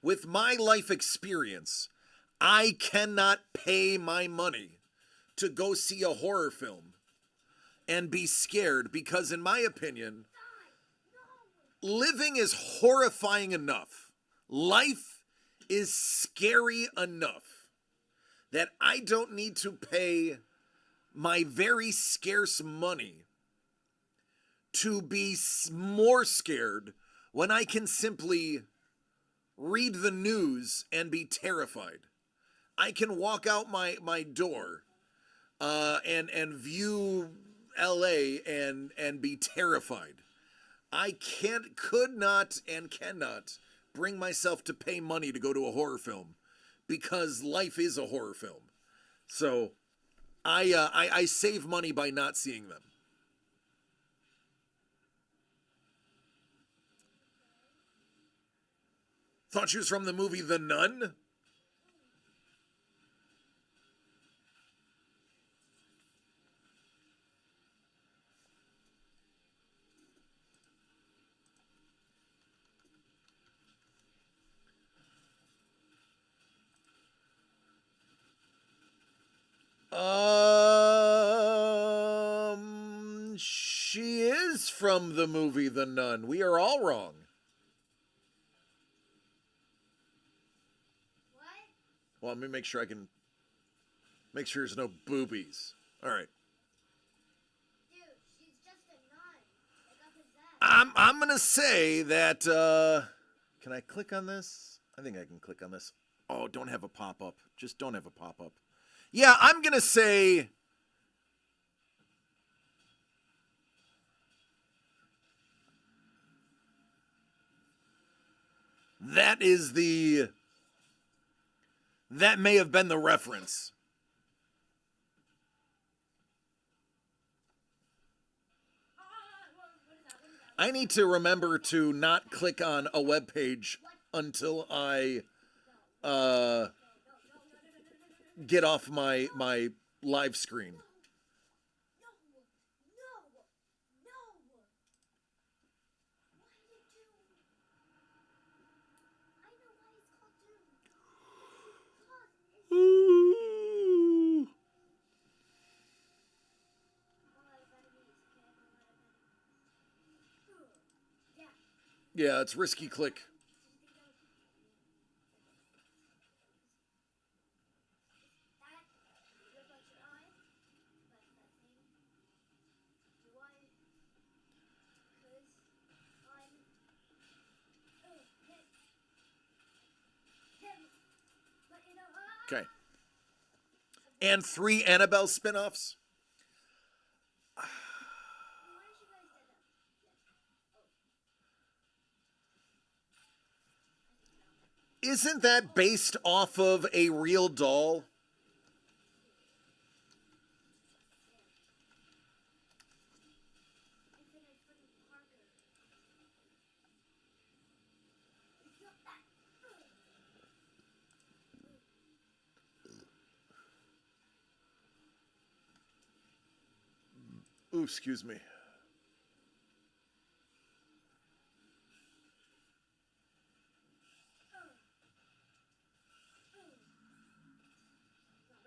with my life experience, I cannot pay my money to go see a horror film and be scared because, in my opinion, living is horrifying enough. Life is scary enough that I don't need to pay my very scarce money to be more scared when I can simply read the news and be terrified. I can walk out my door and view LA and be terrified. I could not and cannot bring myself to pay money to go to a horror film because life is a horror film. So I save money by not seeing them. Thought she was from the movie The Nun? She is from the movie The Nun. We are all wrong. What? Well, let me make sure make sure there's no boobies. All right. Dude, she's just a nun. Like up his ass. I'm gonna say that. Can I click on this? I think I can click on this. Oh, don't have a pop up. Just don't have a pop up. Yeah, I'm gonna say. That is the. That may have been the reference. I need to remember to not click on a web page until I get off my live screen. No, no, no. Why did you? I know why it's called Doom. Because Ooh. Yeah, it's risky click. Okay. And 3 Annabelle spin-offs. Isn't that based off of a real doll? Ooh, excuse me. Not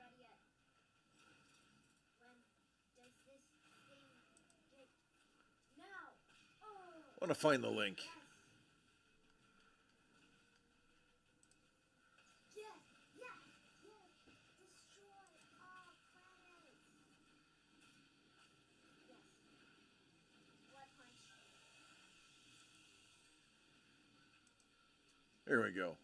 ready yet. When does this thing get now? Oh, I want to find the link. yes. Yes, yes, yes. Destroy all planets. Yes. Blood punch. There we go.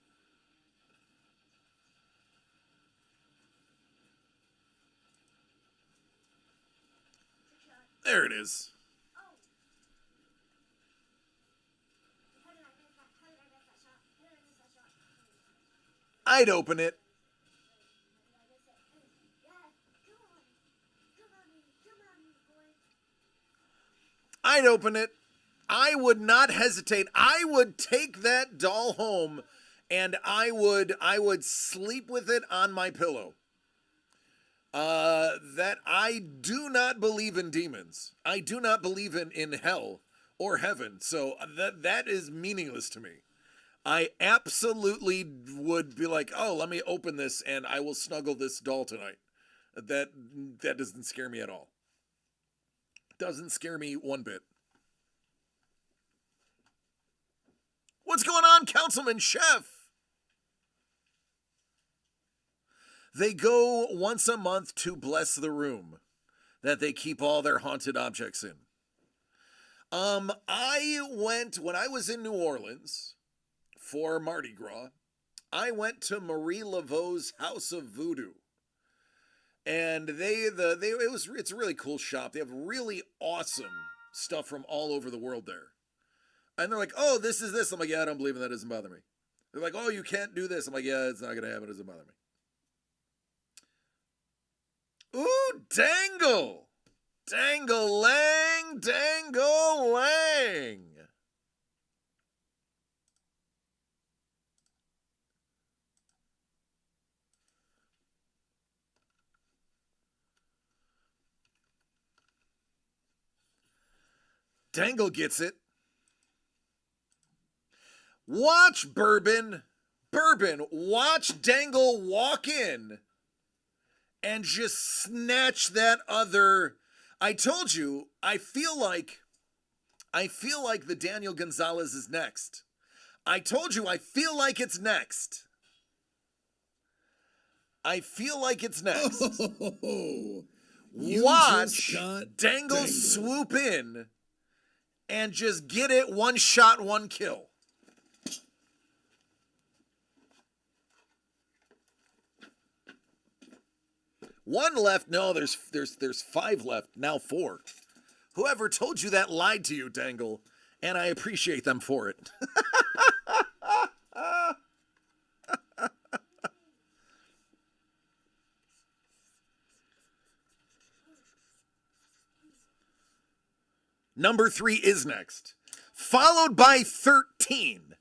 Trick shot. There it is. Oh. How did I miss that? How did I miss that shot? How did I miss that shot? I'd open it. How did I miss it? Yeah. Come on. Come on, me. Come on, me, boy. I'd open it. I would not hesitate. I would take that doll home and I would sleep with it on my pillow. That I do not believe in demons. I do not believe in hell or heaven. So that is meaningless to me. I absolutely would be like, oh, let me open this and I will snuggle this doll tonight. That doesn't scare me at all. Doesn't scare me one bit. What's going on, Councilman Chef? They go once a month to bless the room that they keep all their haunted objects in. I went when I was in New Orleans for Mardi Gras. I went to Marie Laveau's House of Voodoo, and it's a really cool shop. They have really awesome stuff from all over the world there. And they're like, oh, this is this. I'm like, yeah, I don't believe in that. It doesn't bother me. They're like, oh, you can't do this. I'm like, yeah, it's not going to happen. It doesn't bother me. Ooh, dangle. Dangle-lang, dangle-lang. Dangle gets it. Watch Bourbon. Bourbon, watch Dangle walk in and just snatch that other. I told you, I feel like the Daniel Gonzalez is next. I told you, I feel like it's next. I feel like it's next. Oh, Watch Dangle swoop in and just get it one shot, one kill. One left. No, there's 5 left. Now 4. Whoever told you that lied to you, Dangle, and I appreciate them for it. Number 3 is next, followed by 13.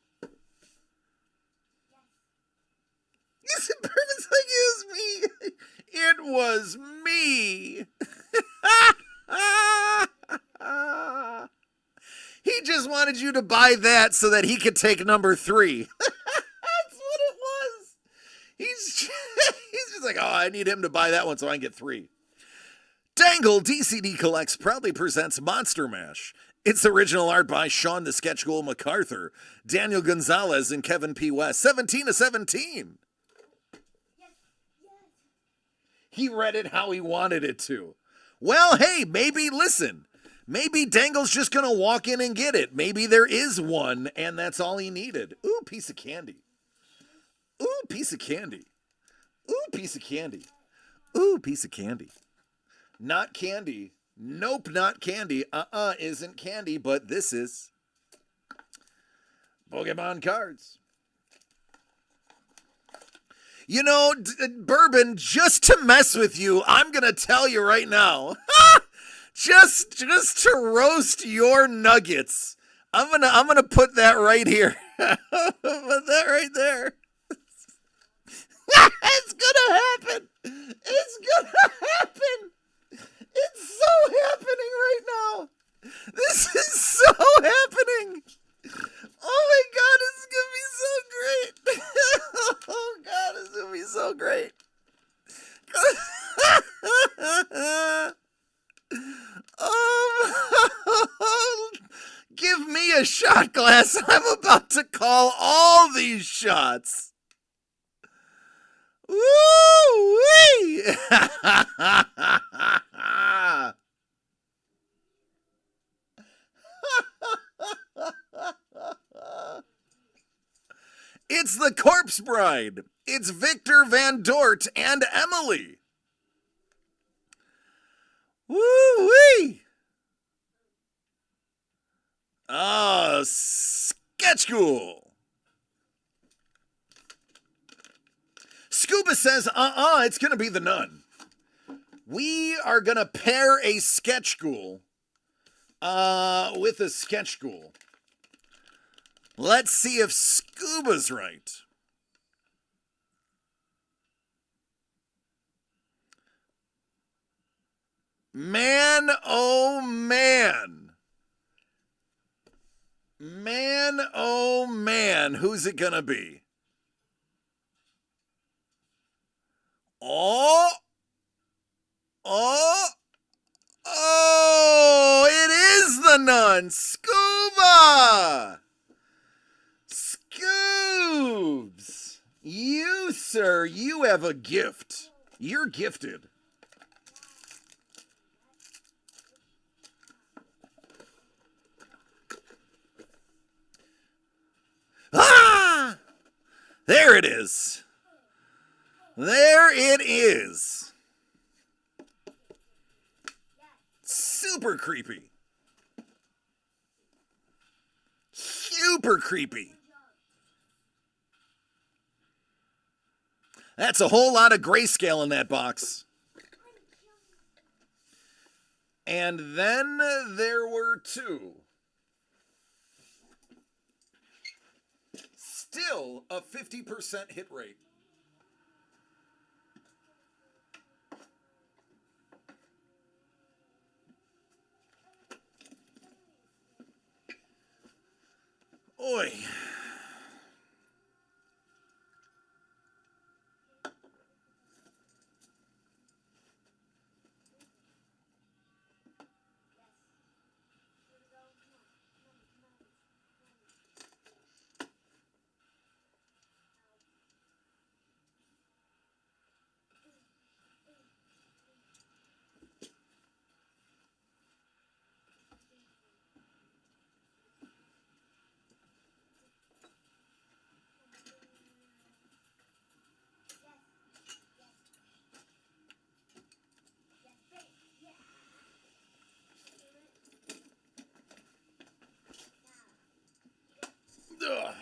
Is it perfect like it was me? It was me. He just wanted you to buy that so that he could take number 3. That's what it was. He's just like, oh, I need him to buy that one so I can get 3. Dangle DCD Collects proudly presents Monster Mash. It's original art by Sean the Sketch Ghoul MacArthur, Daniel Gonzalez, and Kevin P. West. 17/17. He read it how he wanted it to. Well, hey, maybe Dangle's just going to walk in and get it. Maybe there is one, and that's all he needed. Ooh, piece of candy. Ooh, piece of candy. Ooh, piece of candy. Ooh, piece of candy. Not candy. Nope, not candy. Isn't candy, but this is Pokemon cards. You know, Bourbon, just to mess with you, I'm going to tell you right now. just to roast your nuggets. I'm going to put that right here. Put that right there. It's going to happen. It's going to happen. It's so happening right Give me a shot glass. I'm about to call all these shots. Woo-wee! It's the Corpse Bride. It's Victor Van Dort and Emily. Woo-wee! Sketch School. Scuba says, it's going to be the Nun. We are going to pair a sketch school with a sketch school. Let's see if Scuba's right. Man, oh man. Man, oh man. Who's it going to be? Oh, it is the Nun. Scuba! Scoobs! You, sir, you have a gift. You're gifted. Ah! There it is. There it is. Super creepy. Super creepy. That's a whole lot of grayscale in that box. And then there were two. Still a 50% hit rate. Oi. Ugh.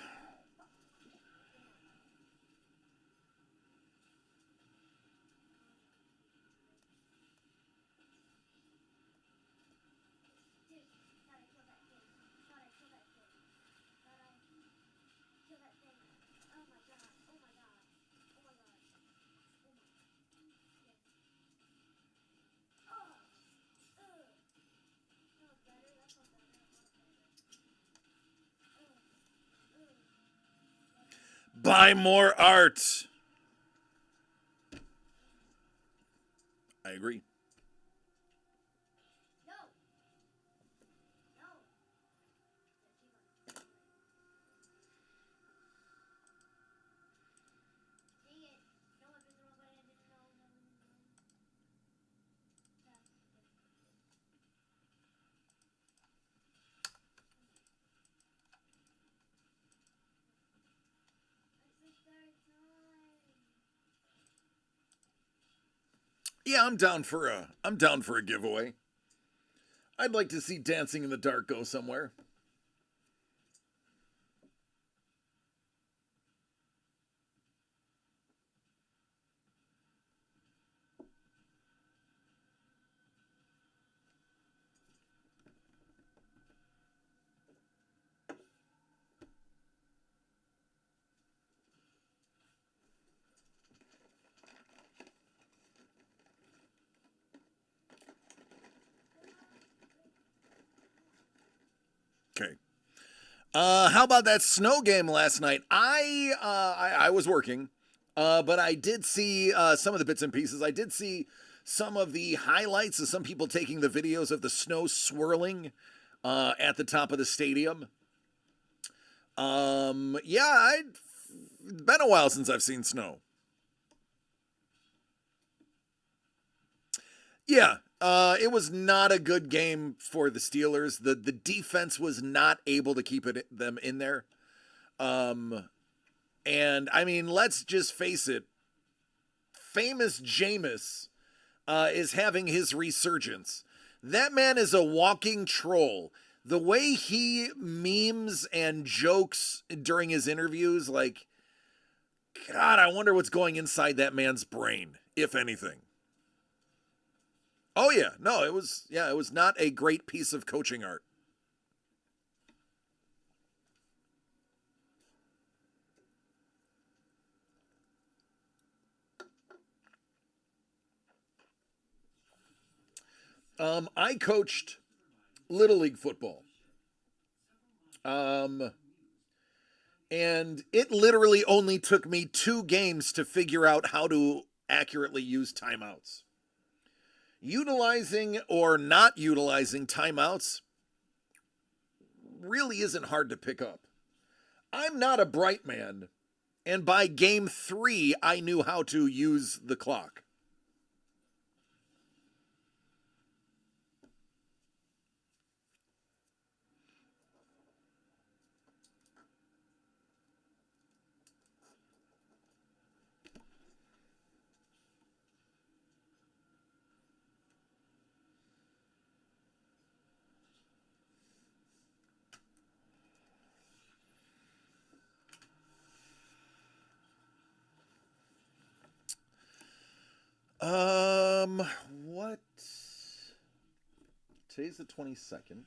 Buy more art. I agree. Yeah, I'm down for a giveaway. I'd like to see Dancing in the Dark go somewhere. Okay. How about that snow game last night? I was working. But I did see some of the bits and pieces. I did see some of the highlights of some people taking the videos of the snow swirling at the top of the stadium. Yeah, it's been a while since I've seen snow. Yeah, it was not a good game for the Steelers. The defense was not able to keep them in there. And I mean, let's just face it. Famous Jameis is having his resurgence. That man is a walking troll. The way he memes and jokes during his interviews, like, God, I wonder what's going inside that man's brain, if anything. Oh yeah, no, it was not a great piece of coaching art. I coached Little League football. And it literally only took me 2 games to figure out how to accurately use timeouts. Utilizing or not utilizing timeouts really isn't hard to pick up. I'm not a bright man, and by game 3, I knew how to use the clock. What? Today's the 22nd.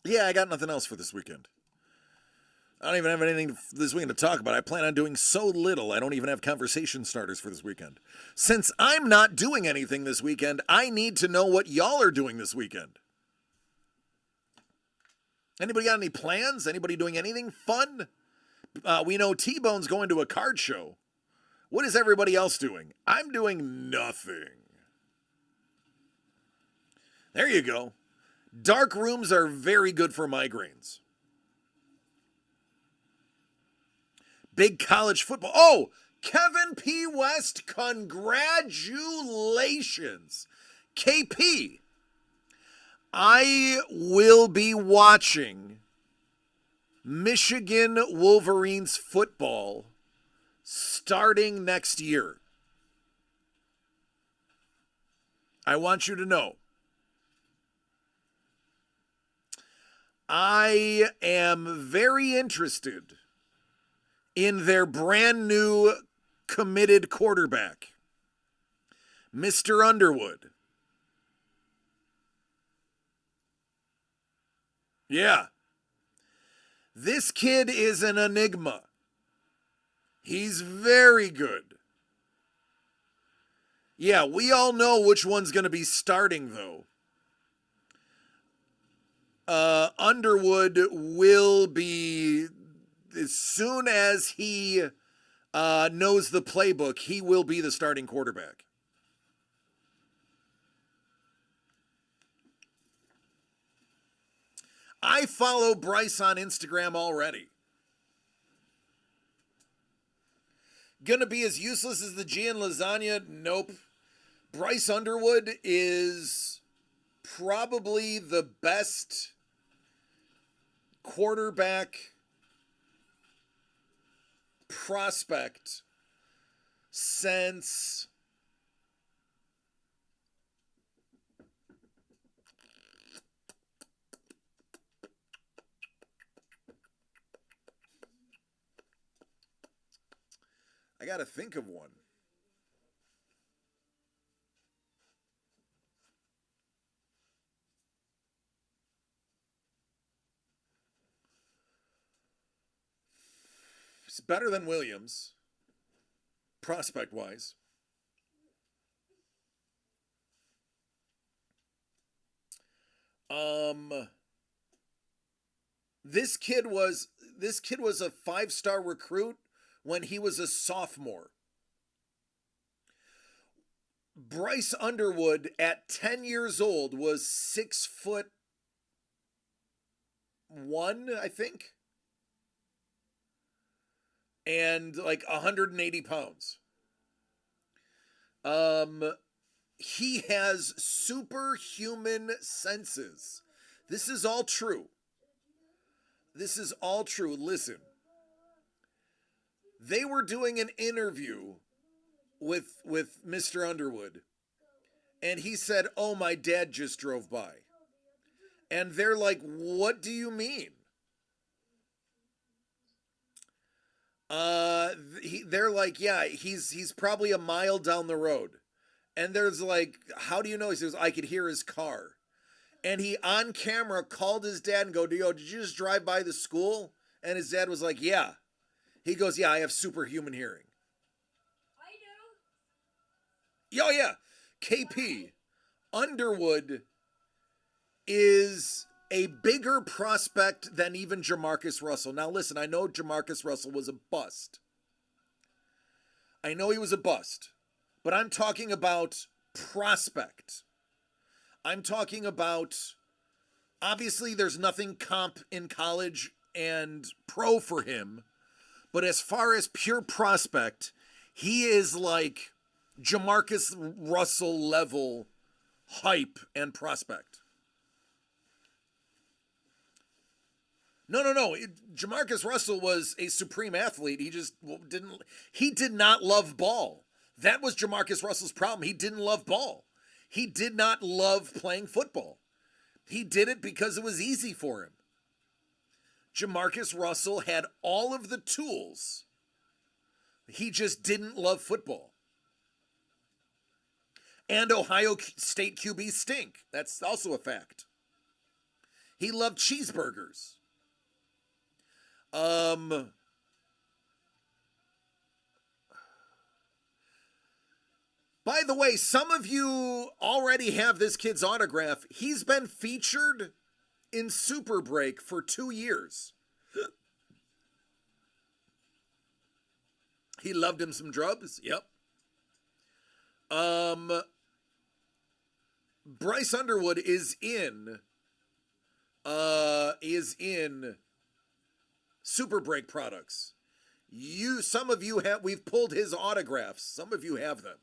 Yeah, I got nothing else for this weekend. I don't even have anything this weekend to talk about. I plan on doing so little, I don't even have conversation starters for this weekend. Since I'm not doing anything this weekend, I need to know what y'all are doing this weekend. Anybody got any plans? Anybody doing anything fun? We know T-Bone's going to a card show. What is everybody else doing? I'm doing nothing. There you go. Dark rooms are very good for migraines. Big college football. Oh, Kevin P. West, congratulations. KP, I will be watching Michigan Wolverines football starting next year. I want you to know. I am very interested in their brand new committed quarterback, Mr. Underwood. Yeah. This kid is an enigma. He's very good. Yeah, we all know which one's going to be starting, though. Underwood will be, as soon as he knows the playbook, he will be the starting quarterback. I follow Bryce on Instagram already. Gonna be as useless as the G in lasagna? Nope. Bryce Underwood is probably the best quarterback prospect since I gotta think of one. It's better than Williams. prospect wise. This kid was a 5-star recruit when he was a sophomore. Bryce Underwood at 10 years old was 6'1", I think, and like 180 pounds. He has superhuman senses. This is all true. This is all true. Listen. They were doing an interview with Mr. Underwood, and he said, "Oh, my dad just drove by." And they're like, "What do you mean?" They're like, "Yeah, he's probably a mile down the road." And there's like, "How do you know?" He says, "I could hear his car." And he on camera called his dad and go, "Yo, did you just drive by the school?" And his dad was like, "Yeah." He goes, "Yeah, I have superhuman hearing." I do. Oh yeah, KP Underwood is a bigger prospect than even Jamarcus Russell. Now listen, I know Jamarcus Russell was a bust. I know he was a bust. But I'm talking about prospect. I'm talking about, obviously there's nothing comp in college and pro for him. But as far as pure prospect, he is like Jamarcus Russell level hype and prospect. No. Jamarcus Russell was a supreme athlete. He did not love ball. That was Jamarcus Russell's problem. He didn't love ball. He did not love playing football. He did it because it was easy for him. Jamarcus Russell had all of the tools. He just didn't love football. And Ohio State QBs stink. That's also a fact. He loved cheeseburgers. By the way, some of you already have this kid's autograph. He's been featured in Super Break for 2 years. He loved him some drugs. Yep. Bryce Underwood is in Super Break products. Some of you have, we've pulled his autographs. Some of you have them.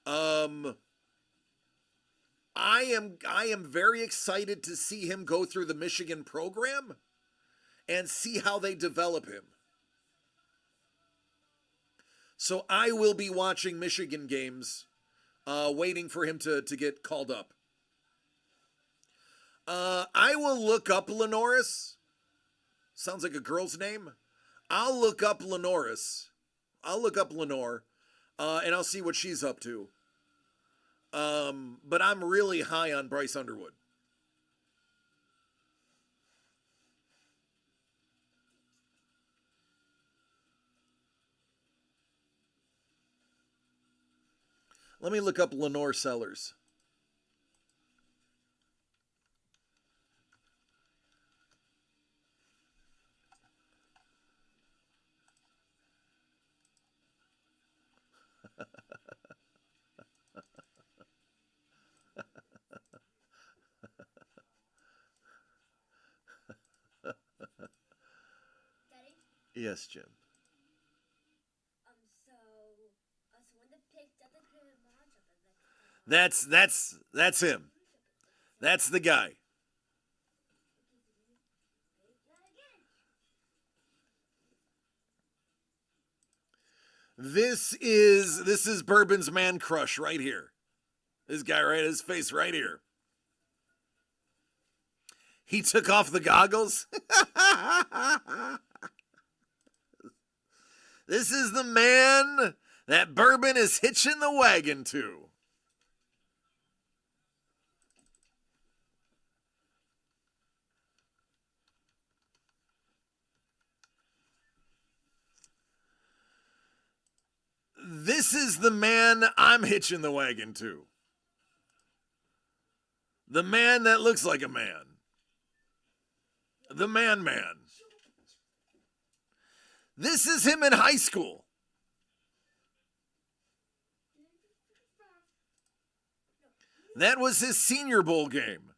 I am very excited to see him go through the Michigan program and see how they develop him. So I will be watching Michigan games, waiting for him to get called up. I will look up Lenoris. Sounds like a girl's name. I'll look up Lenoris. I'll look up Lenore, and I'll see what she's up to. But I'm really high on Bryce Underwood. Let me look up Lenore Sellers. Daddy? Yes, Jim. So when the pig doesn't put him on That's him. That's the guy. This is Bourbon's man crush right here. This guy right, his face right here. He took off the goggles. This is the man that Bourbon is hitching the wagon to. This is the man I'm hitching the wagon to. The man that looks like a man. The man. This is him in high school. That was his Senior Bowl game.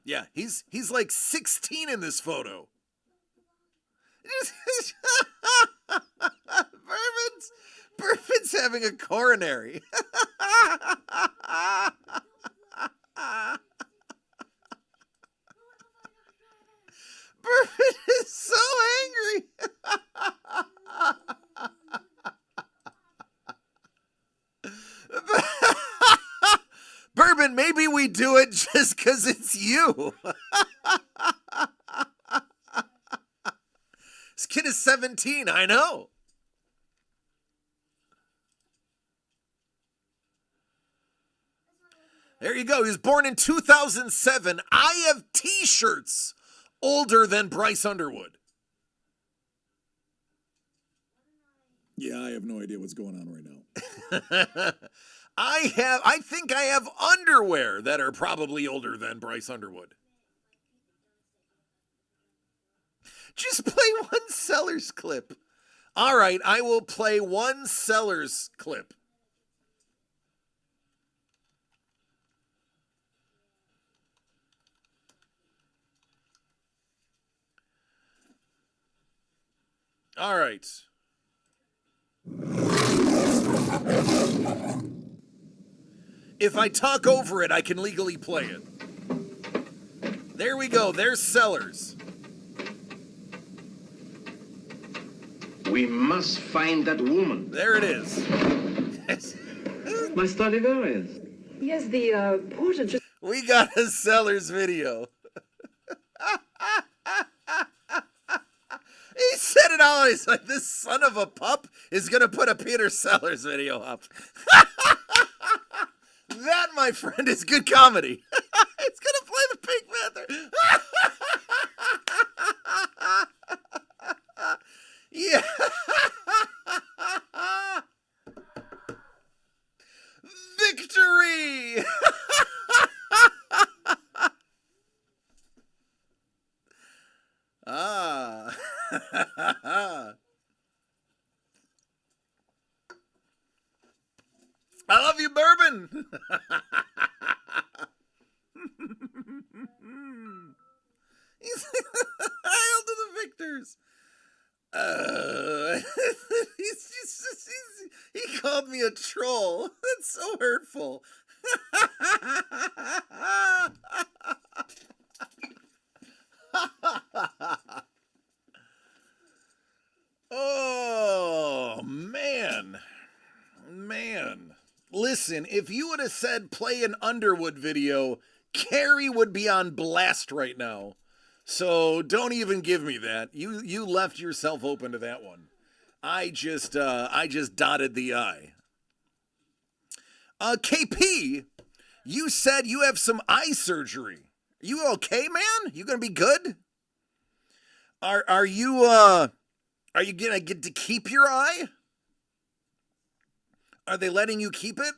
Yeah, he's like 16 in this photo. Bourbon's having a coronary. Bourbon is so angry. Bourbon, maybe we do it just because it's you. This kid is 17, I know. There you go. He was born in 2007. I have t-shirts older than Bryce Underwood. Yeah, I have no idea what's going on right now. I think I have underwear that are probably older than Bryce Underwood. Just play one Sellers clip. All right, I will play one Sellers clip. All right. If I talk over it, I can legally play it. There we go. There's Sellers. We must find that woman. There it is. My Stradivarius. Yes, the porter just... We got a Sellers video. He said it all. He's like, this son of a pup is going to put a Peter Sellers video up. That, my friend, is good comedy. It's going to play the Pink Panther. Yeah. Victory. Ah. I love you, Bourbon. He's hail to the victors. He called me a troll. That's so hurtful. Oh, man. Listen, if you would have said play an Underwood video, Carrie would be on blast right now. So don't even give me that. You left yourself open to that one. I just dotted the I. KP, you said you have some eye surgery. You okay, man? You gonna be good? Are you gonna get to keep your eye? Are they letting you keep it?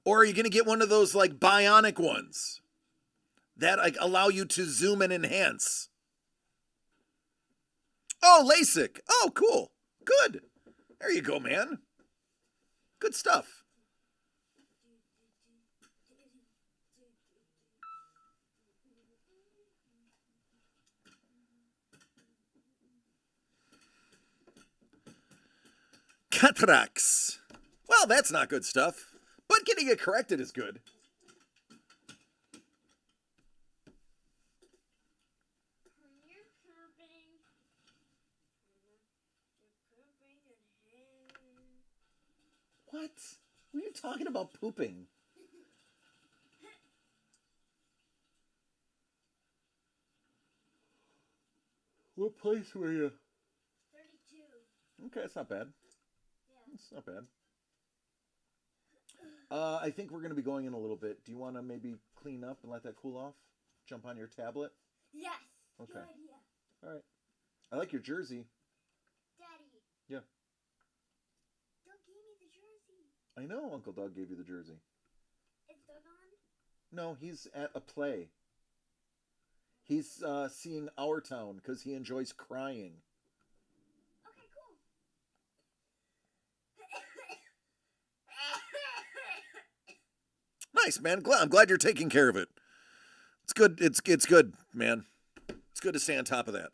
Or are you gonna get one of those like bionic ones that like allow you to zoom and enhance? Oh, LASIK. Oh, cool. Good. There you go, man. Good stuff. Cataracts. Well, that's not good stuff, but getting it corrected is good. You're pooping. You're pooping in here. What? What are you talking about pooping? What place were you? 32. Okay, it's not bad. Yeah. It's not bad. I think we're going to be going in a little bit. Do you want to maybe clean up and let that cool off? Jump on your tablet? Yes. Okay. Good idea. All right. I like your jersey. Daddy. Yeah. Doug gave me the jersey. I know Uncle Doug gave you the jersey. Is Doug on? No, he's at a play. He's seeing Our Town because he enjoys crying. Okay, cool. Nice, man. I'm glad you're taking care of it. It's good. It's good, man. It's good to stay on top of that.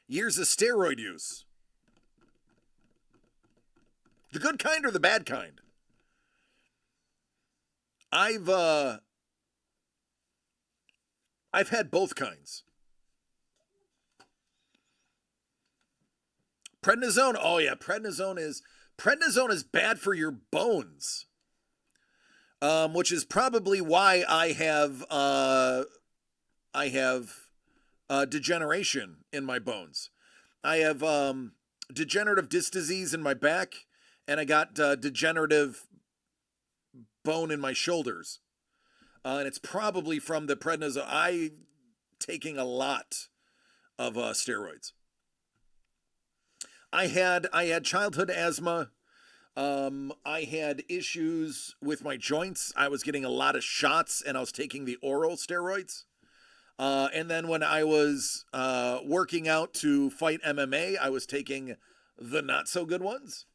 Years of steroid use. The good kind or the bad kind? I've had both kinds. Prednisone. Oh yeah, prednisone is bad for your bones. Which is probably why I have degeneration in my bones. I have degenerative disc disease in my back, and I got degenerative bone in my shoulders. And it's probably from the prednisone. I taking a lot of steroids. I had childhood asthma. I had issues with my joints. I was getting a lot of shots, and I was taking the oral steroids. And then when I was working out to fight MMA, I was taking the not so good ones.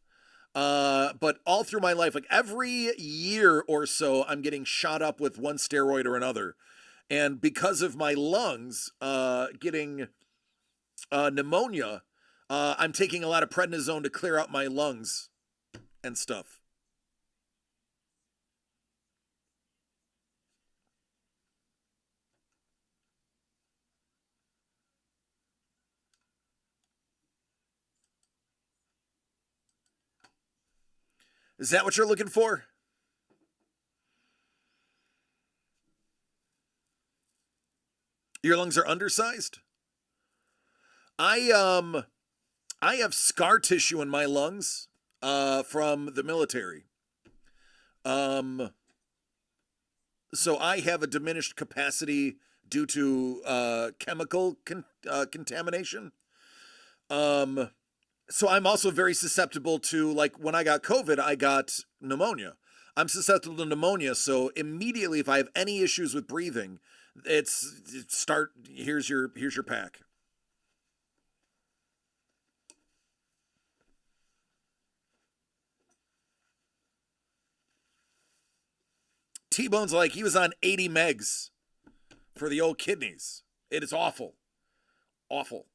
But all through my life, like every year or so, I'm getting shot up with one steroid or another. And because of my lungs getting pneumonia, I'm taking a lot of prednisone to clear out my lungs and stuff. Is that what you're looking for? Your lungs are undersized? I have scar tissue in my lungs from the military. So I have a diminished capacity due to chemical contamination. So I'm also very susceptible to, like, when I got COVID, I got pneumonia. I'm susceptible to pneumonia, so immediately if I have any issues with breathing, here's your pack. T-Bone's like, he was on 80 megs for the old kidneys. It is awful. Awful.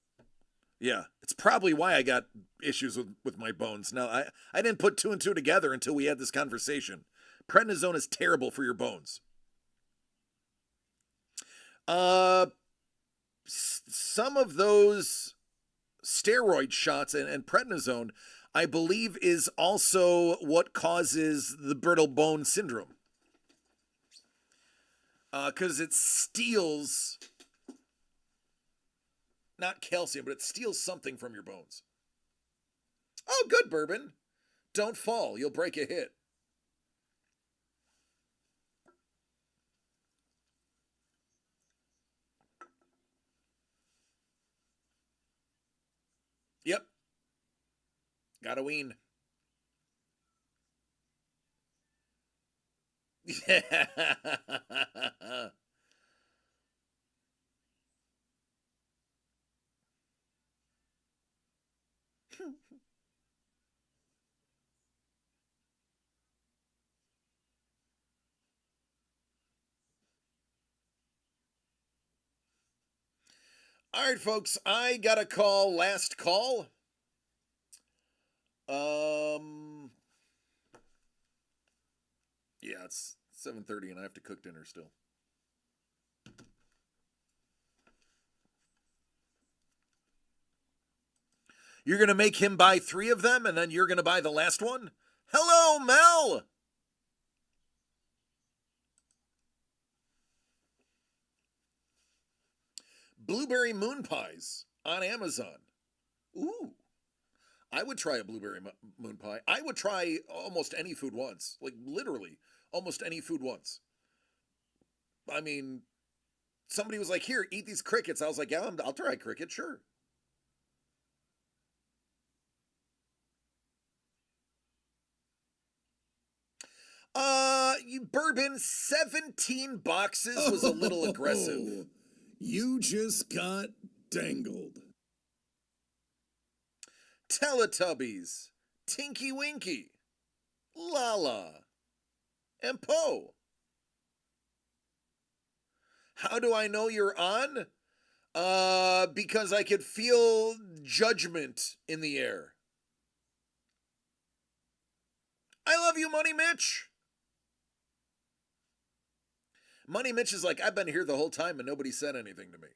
Yeah, it's probably why I got issues with my bones. Now, I didn't put two and two together until we had this conversation. Prednisone is terrible for your bones. Some of those steroid shots and prednisone, I believe, is also what causes the brittle bone syndrome. Because it steals, not calcium, but it steals something from your bones. Oh, good, Bourbon. Don't fall. You'll break a hit. Yep. Gotta wean. Yeah. All right, folks, I got a call, last call. Yeah, it's 7:30 and I have to cook dinner still. You're going to make him buy 3 of them and then you're going to buy the last one? Hello, Mel! Blueberry moon pies on Amazon. Ooh. I would try a blueberry moon pie. I would try almost any food once. Like, literally, almost any food once. I mean, somebody was like, here, eat these crickets. I was like, yeah, I'll try cricket, sure. Bourbon, 17 boxes was a little aggressive. You just got dangled. Teletubbies, Tinky Winky, Lala, and Poe. How do I know you're on? Because I could feel judgment in the air. I love you, Money Mitch. Money Mitch is like, I've been here the whole time and nobody said anything to me.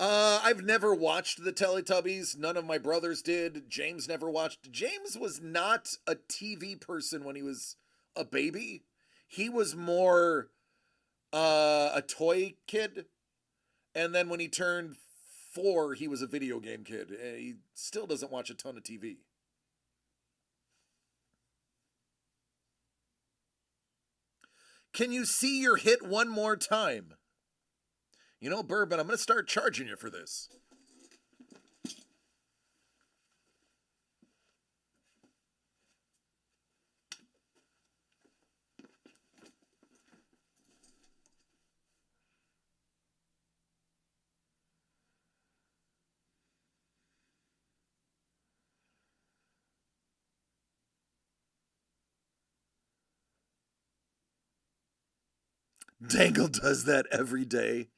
I've never watched the Teletubbies. None of my brothers did. James never watched. James was not a TV person when he was a baby. He was more a toy kid. And then when he turned 4, he was a video game kid. He still doesn't watch a ton of TV. Can you see your hit one more time? You know, Bourbon, I'm going to start charging you for this. Dangle does that every day.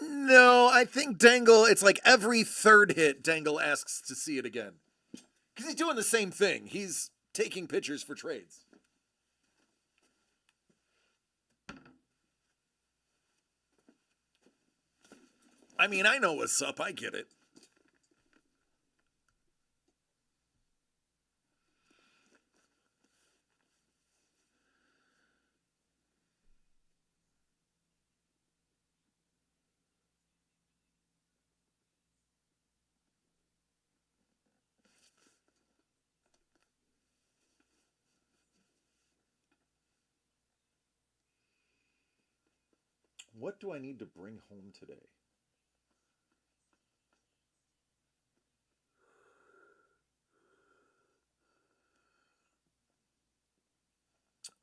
No, I think Dangle, it's like every third hit, Dangle asks to see it again. Because he's doing the same thing. He's taking pictures for trades. I mean, I know what's up. I get it. What do I need to bring home today?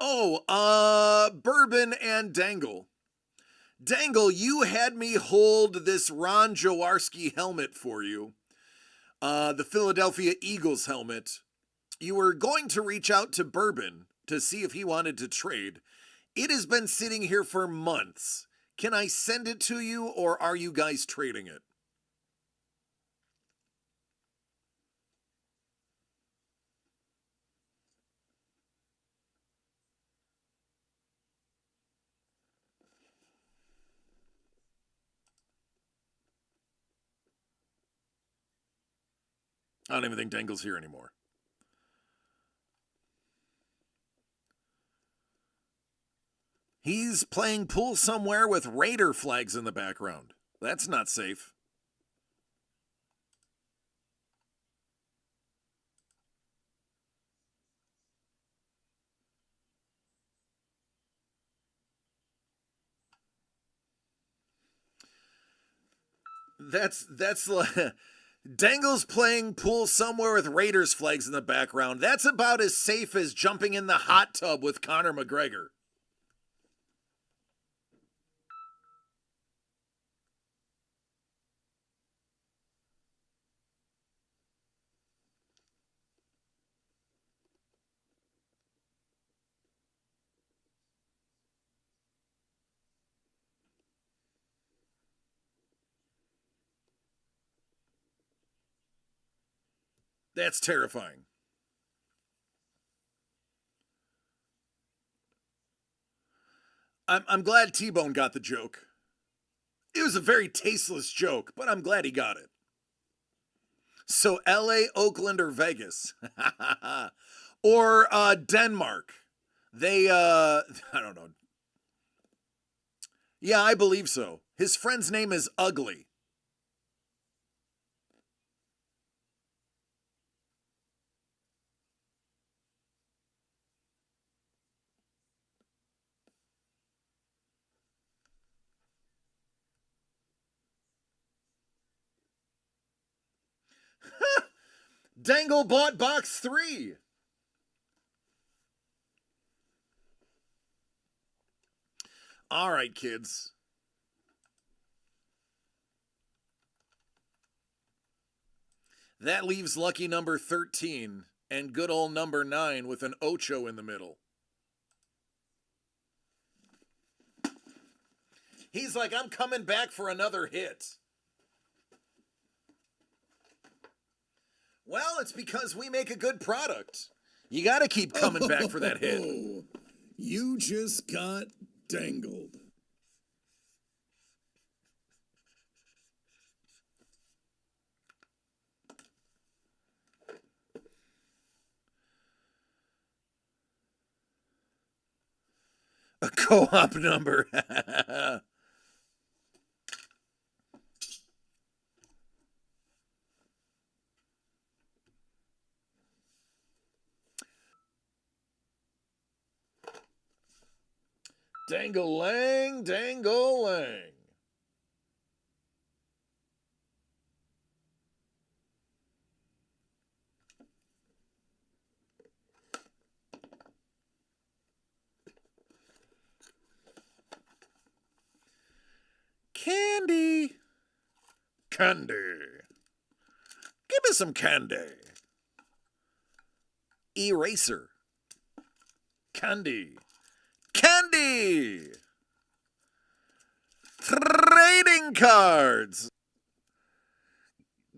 Oh, Bourbon and Dangle. Dangle, you had me hold this Ron Jaworski helmet for you. The Philadelphia Eagles helmet. You were going to reach out to Bourbon to see if he wanted to trade. It has been sitting here for months. Can I send it to you, or are you guys trading it? I don't even think Dangle's here anymore. He's playing pool somewhere with Raider flags in the background. That's not safe. That's Dangle's playing pool somewhere with Raiders flags in the background. That's about as safe as jumping in the hot tub with Conor McGregor. That's terrifying. I'm glad T-Bone got the joke. It was a very tasteless joke, but I'm glad he got it. So LA, Oakland, or Vegas. Or Denmark. They I don't know. Yeah, I believe so. His friend's name is Ugly. Dangle bought box 3. All right, kids. That leaves lucky number 13 and good old number 9 with an ocho in the middle. He's like, I'm coming back for another hit. Well, it's because we make a good product. You got to keep coming back for that hit. You just got dangled. A co-op number. Dangle-lang, dangle-lang. Candy. Candy. Give me some candy. Eraser. Candy. Candy. Trading cards.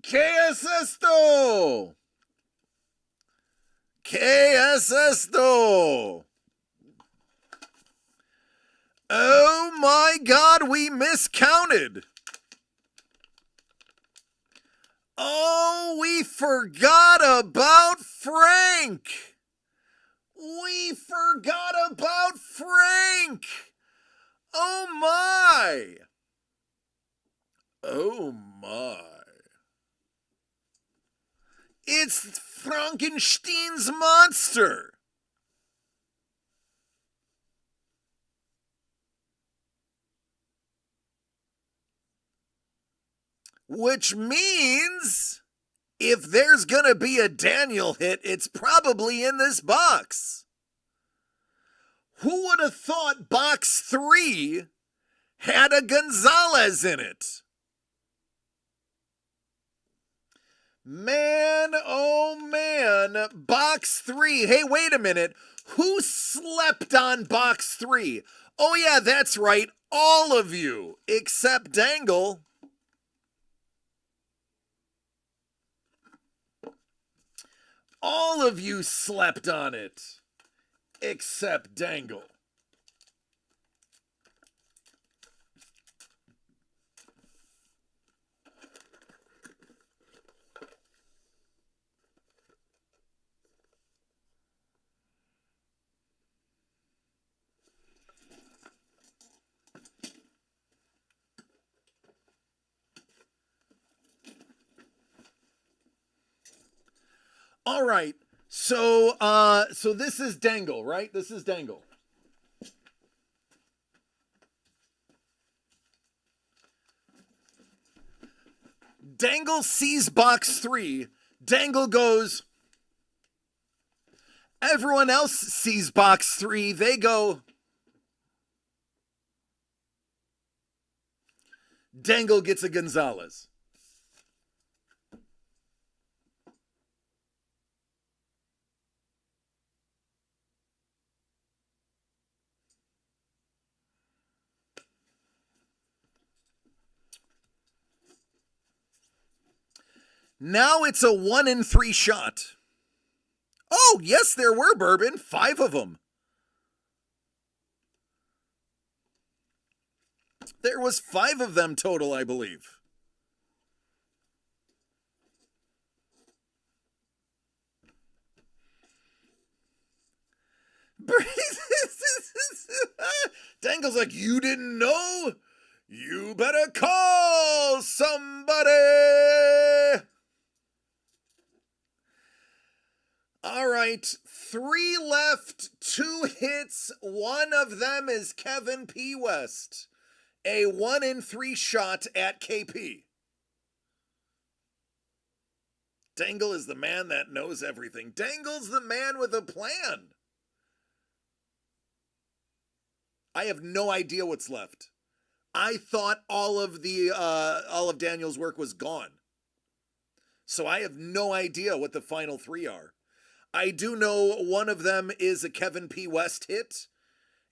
¿Qué es esto? ¿Qué es esto? Oh my God, we miscounted. Oh, we forgot about Frank. We forgot about Frank. Oh my. Oh my. It's Frankenstein's monster. Which means if there's gonna be a Daniel hit, it's probably in this box. Who would have thought box 3 had a Gonzalez in it? Man, oh man, box 3. Hey, wait a minute. Who slept on box 3? Oh yeah, that's right, all of you, except Dangle. All of you slept on it, except Dangle. All right. So this is Dangle, right? This is Dangle. Dangle sees box 3. Dangle goes. Everyone else sees box 3. They go. Dangle gets a Gonzalez. Now it's a 1 in 3 shot. Oh, yes, there were bourbon. 5 of them. There was 5 of them total, I believe. Dangle's like, you didn't know? You better call somebody. All right, 3 left, 2 hits. One of them is Kevin P. West. A 1 in 3 shot at KP. Dangle is the man that knows everything. Dangle's the man with a plan. I have no idea what's left. I thought all of Daniel's work was gone. So I have no idea what the final 3 are. I do know one of them is a Kevin P. West hit,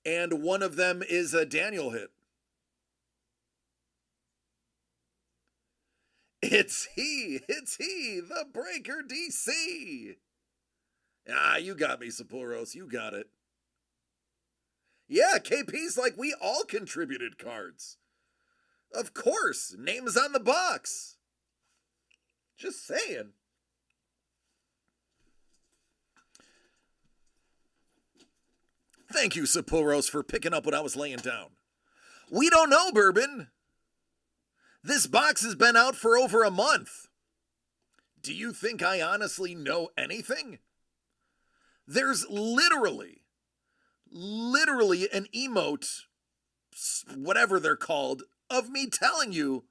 and one of them is a Daniel hit. It's he, the Breaker DC. Ah, you got me, Sapuros, you got it. Yeah, KP's like, we all contributed cards. Of course, name's on the box. Just saying. Thank you, Sapuros, for picking up what I was laying down. We don't know, Bourbon. This box has been out for over a month. Do you think I honestly know anything? There's literally an emote, whatever they're called, of me telling you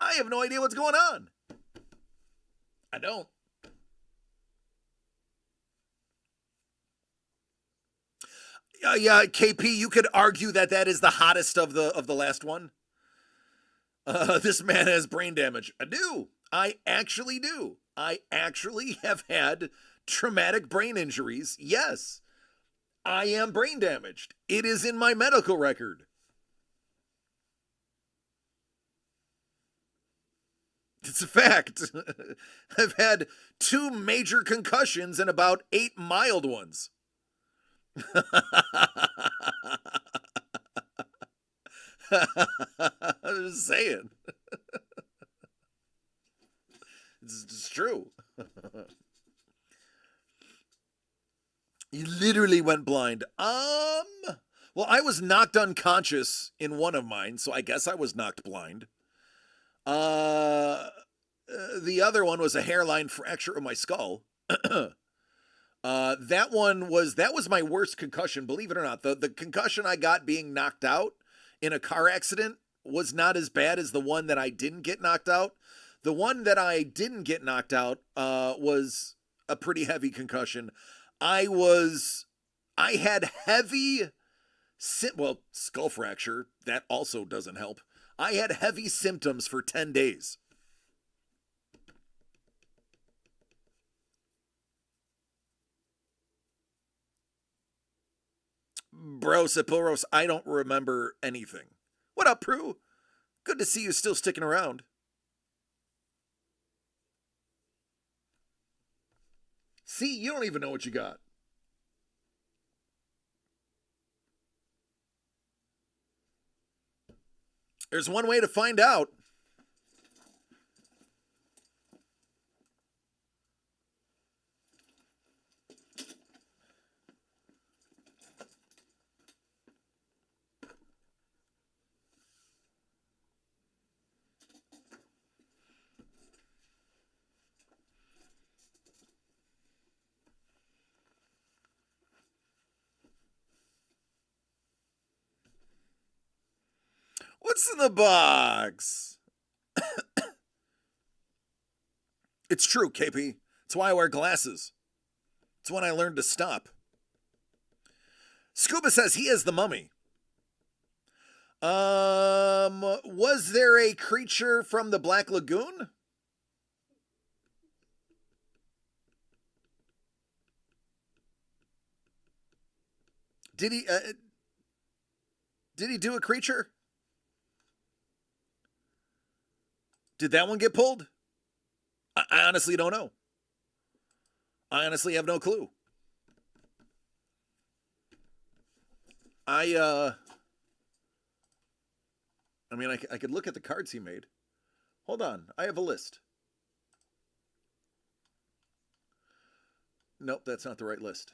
I have no idea what's going on. I don't. Yeah, KP, you could argue that is the hottest of the last one. This man has brain damage. I do. I actually do. I actually have had traumatic brain injuries. Yes, I am brain damaged. It is in my medical record. It's a fact. I've had 2 major concussions and about 8 mild ones. I'm just saying. It's true. You literally went blind. Well, I was knocked unconscious in one of mine, so I guess I was knocked blind. The other one was a hairline fracture of my skull. That was my worst concussion, believe it or not. The concussion I got being knocked out in a car accident was not as bad as the one that I didn't get knocked out. The one that I didn't get knocked out was a pretty heavy concussion. I had heavy, skull fracture. That also doesn't help. I had heavy symptoms for 10 days. Bro, Saporos, I don't remember anything. What up, Prue? Good to see you still sticking around. See, you don't even know what you got. There's one way to find out. What's in the box? It's true, KP. It's why I wear glasses. It's when I learned to stop. Scuba says he is the mummy. Was there a creature from the Black Lagoon? Did he do a creature? Did that one get pulled? I honestly don't know. I honestly have no clue. I could look at the cards he made. Hold on, I have a list. Nope, that's not the right list.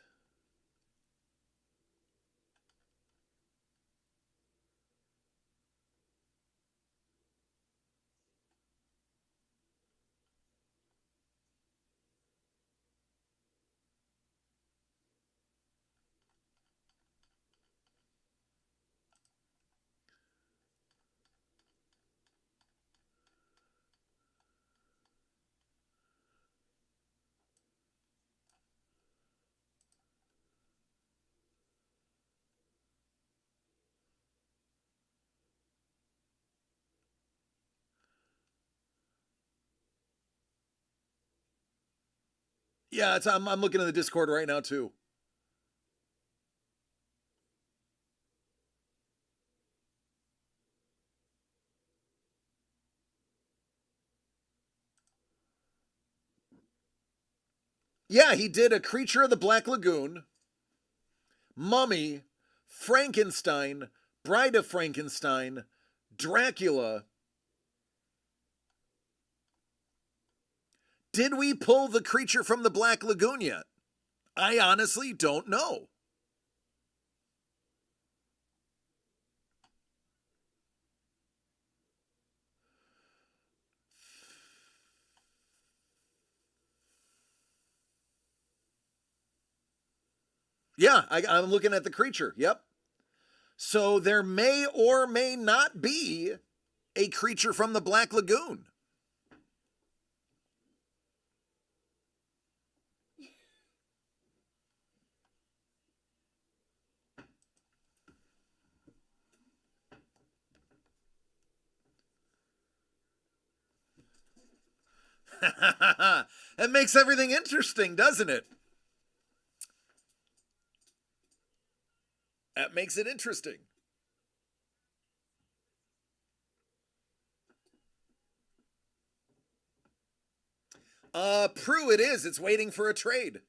Yeah, I'm looking at the Discord right now too. Yeah, he did A Creature of the Black Lagoon, Mummy, Frankenstein, Bride of Frankenstein, Dracula. Did we pull The Creature from the Black Lagoon yet? I honestly don't know. Yeah, I'm looking at The Creature. Yep. So there may or may not be A Creature from the Black Lagoon. That makes everything interesting, doesn't it? That makes it interesting. Prue, it is. It's waiting for a trade.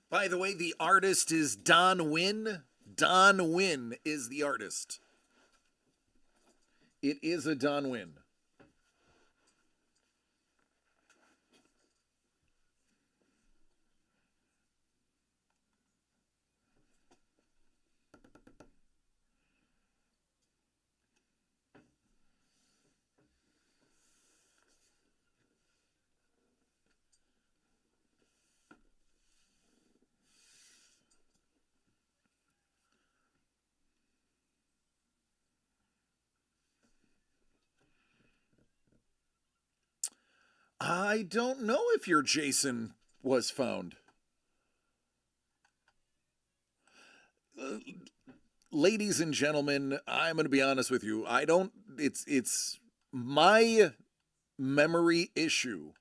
By the way, the artist is Don Wynn. Don Wynn is the artist. It is a Don Wynn. I don't know if your Jason was found. Ladies and gentlemen, I'm going to be honest with you. I don't it's my memory issue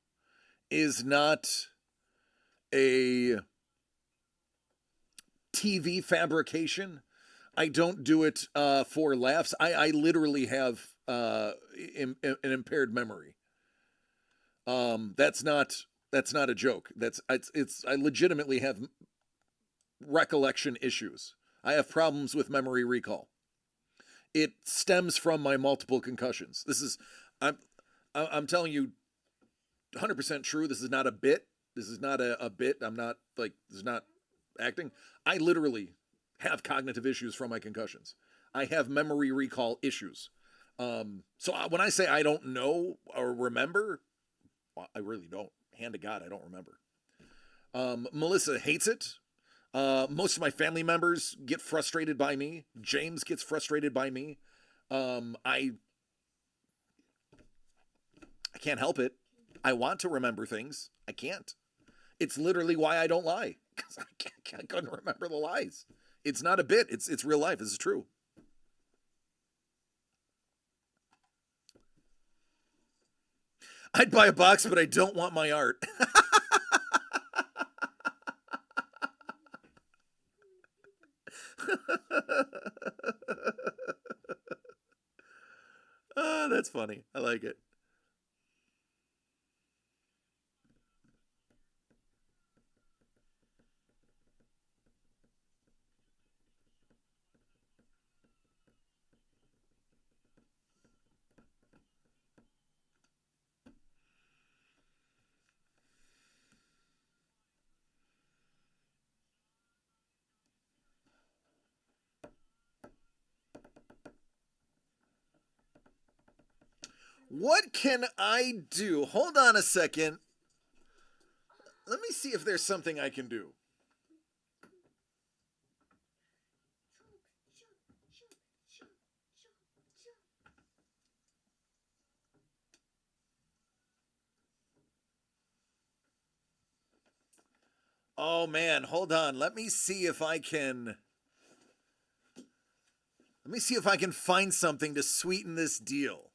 is not a TV fabrication. I don't do it for laughs. I literally have an impaired memory. That's not a joke. It's I legitimately have recollection issues. I have problems with memory recall. It stems from my multiple concussions. This is I'm telling you 100% true. This is not a bit. This is not a bit. I'm not like this is not acting. I literally have cognitive issues from my concussions. I have memory recall issues. When I say I don't know or remember, well, I really don't. Hand to God, I don't remember. Melissa hates it. Most of my family members get frustrated by me. James gets frustrated by me. I can't help it. I want to remember things. I can't. It's literally why I don't lie, because I couldn't remember the lies. It's not a bit. It's real life. This is true. I'd buy a box, but I don't want my art. Oh, that's funny. I like it. What can I do? Hold on a second. Let me see if there's something I can do. Oh man, hold on. Let me see if I can find something to sweeten this deal.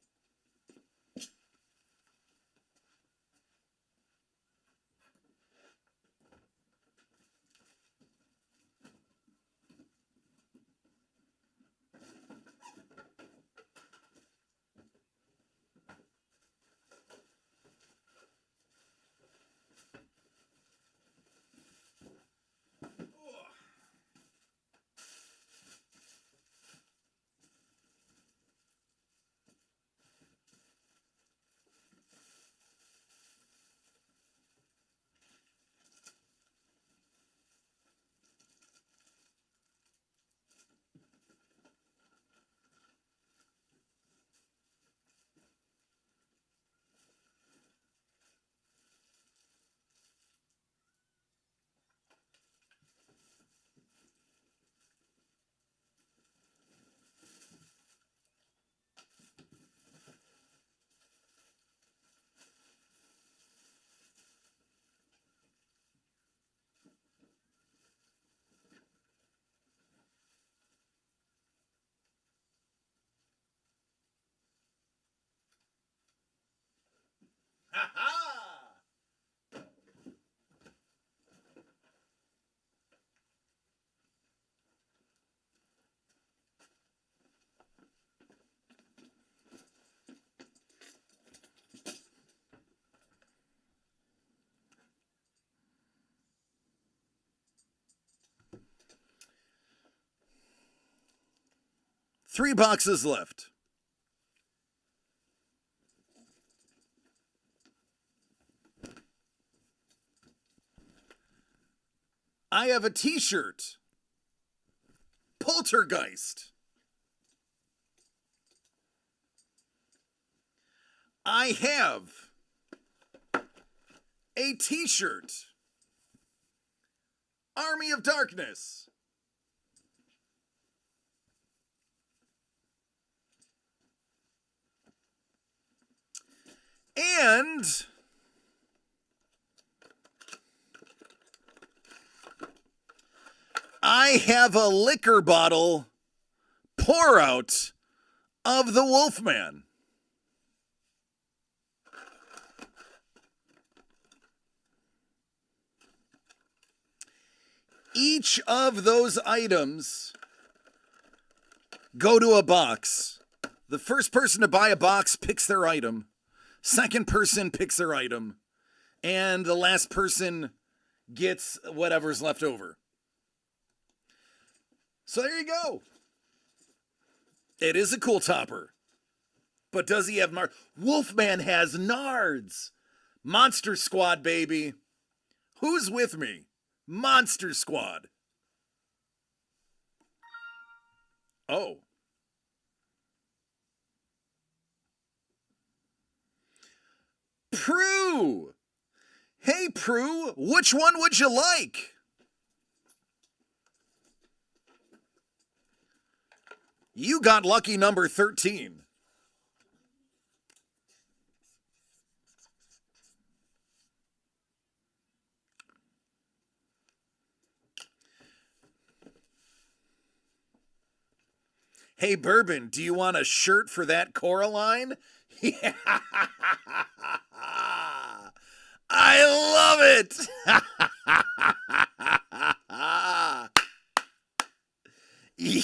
Ha ha! 3 boxes left. I have a t-shirt. Poltergeist. I have a t-shirt. Army of Darkness. And I have a liquor bottle pour out of the Wolfman. Each of those items go to a box. The first person to buy a box picks their item. Second person picks their item. And the last person gets whatever's left over. So there you go. It is a cool topper. But does he have nards? Wolfman has nards. Monster Squad, baby. Who's with me? Monster Squad. Oh. Prue. Hey, Prue, which one would you like? You got lucky number 13. Hey, Bourbon, do you want a shirt for that Coraline? Yeah. I love it. Yeah.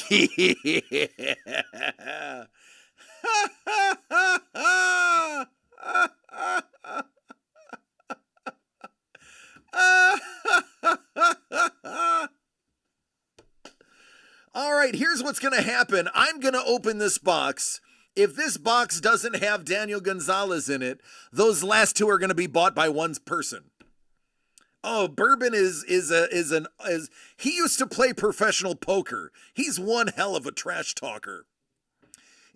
All right, here's what's going to happen. I'm going to open this box. If this box doesn't have Daniel Gonzalez in it, those last 2 are going to be bought by one person. Oh, Bourbon is he used to play professional poker. He's one hell of a trash talker.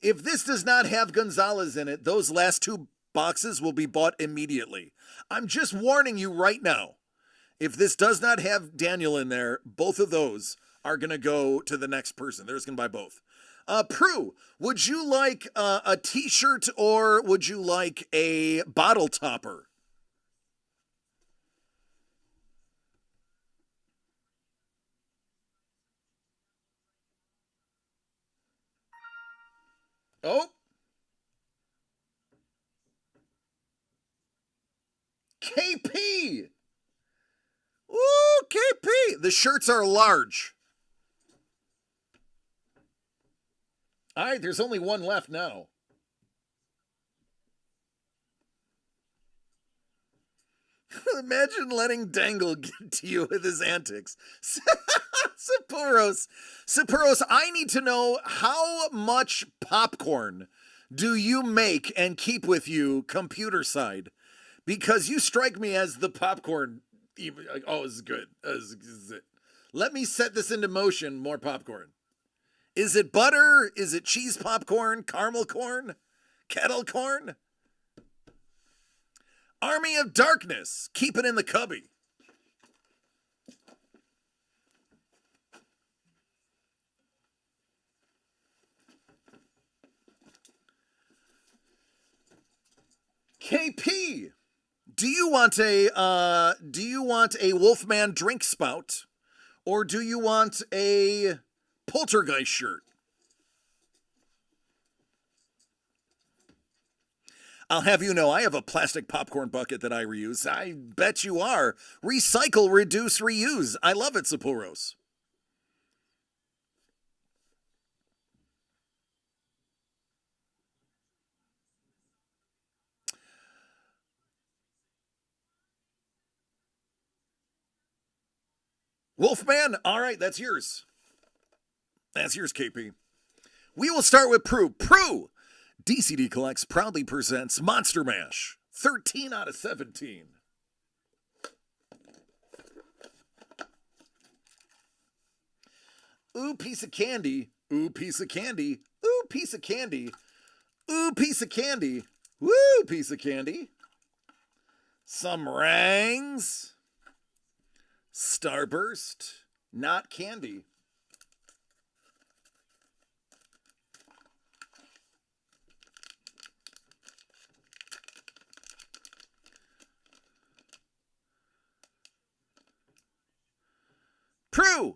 If this does not have Gonzalez in it, those last 2 boxes will be bought immediately. I'm just warning you right now. If this does not have Daniel in there, both of those are going to go to the next person. They're just going to buy both. Prue, would you like a t-shirt or would you like a bottle topper? Oh. KP. Ooh, KP. The shirts are large. All right, there's only one left now. Imagine letting Dangle get to you with his antics. Sapuros, I need to know how much popcorn do you make and keep with you computer side? Because you strike me as the popcorn. Oh, this is good. This is it. Let me set this into motion. More popcorn. Is it butter? Is it cheese popcorn? Caramel corn? Kettle corn? Army of Darkness. Keep it in the cubby. KP. Do you want a Wolfman drink spout, or do you want a Poltergeist shirt? I'll have you know I have a plastic popcorn bucket that I reuse. I bet you are. Recycle, reduce, reuse. I love it, Sapuros. Wolfman, all right, that's yours. That's yours, KP. We will start with Prue. Prue, DCD Collects proudly presents Monster Mash. 13 out of 17. Ooh, piece of candy. Ooh, piece of candy. Ooh, piece of candy. Ooh, piece of candy. Woo, piece of candy. Some rangs. Starburst. Not candy. Prue.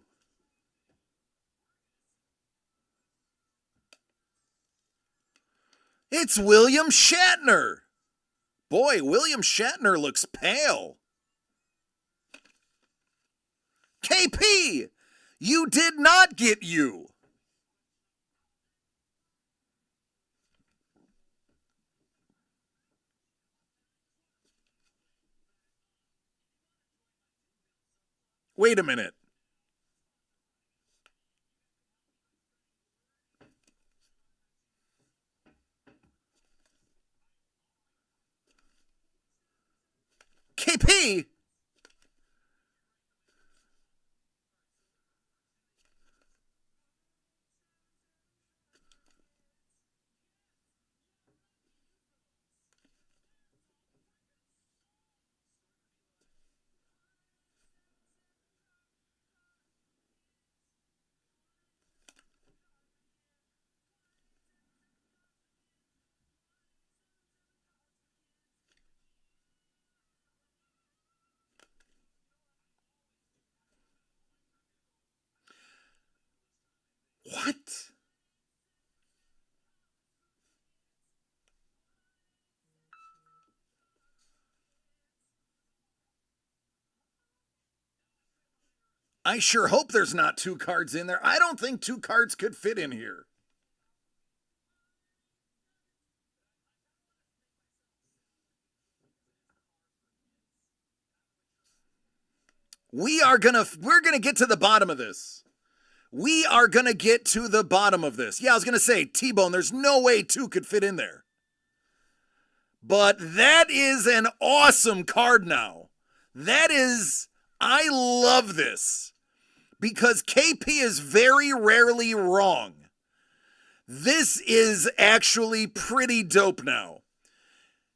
It's William Shatner. Boy, William Shatner looks pale. KP, you did not get you. Wait a minute. KP? What? I sure hope there's not two cards in there. I don't think two cards could fit in here. We're gonna get to the bottom of this. We are gonna get to the bottom of this. Yeah, I was gonna say, T-Bone, there's no way two could fit in there. But that is an awesome card now. I love this. Because KP is very rarely wrong. This is actually pretty dope now.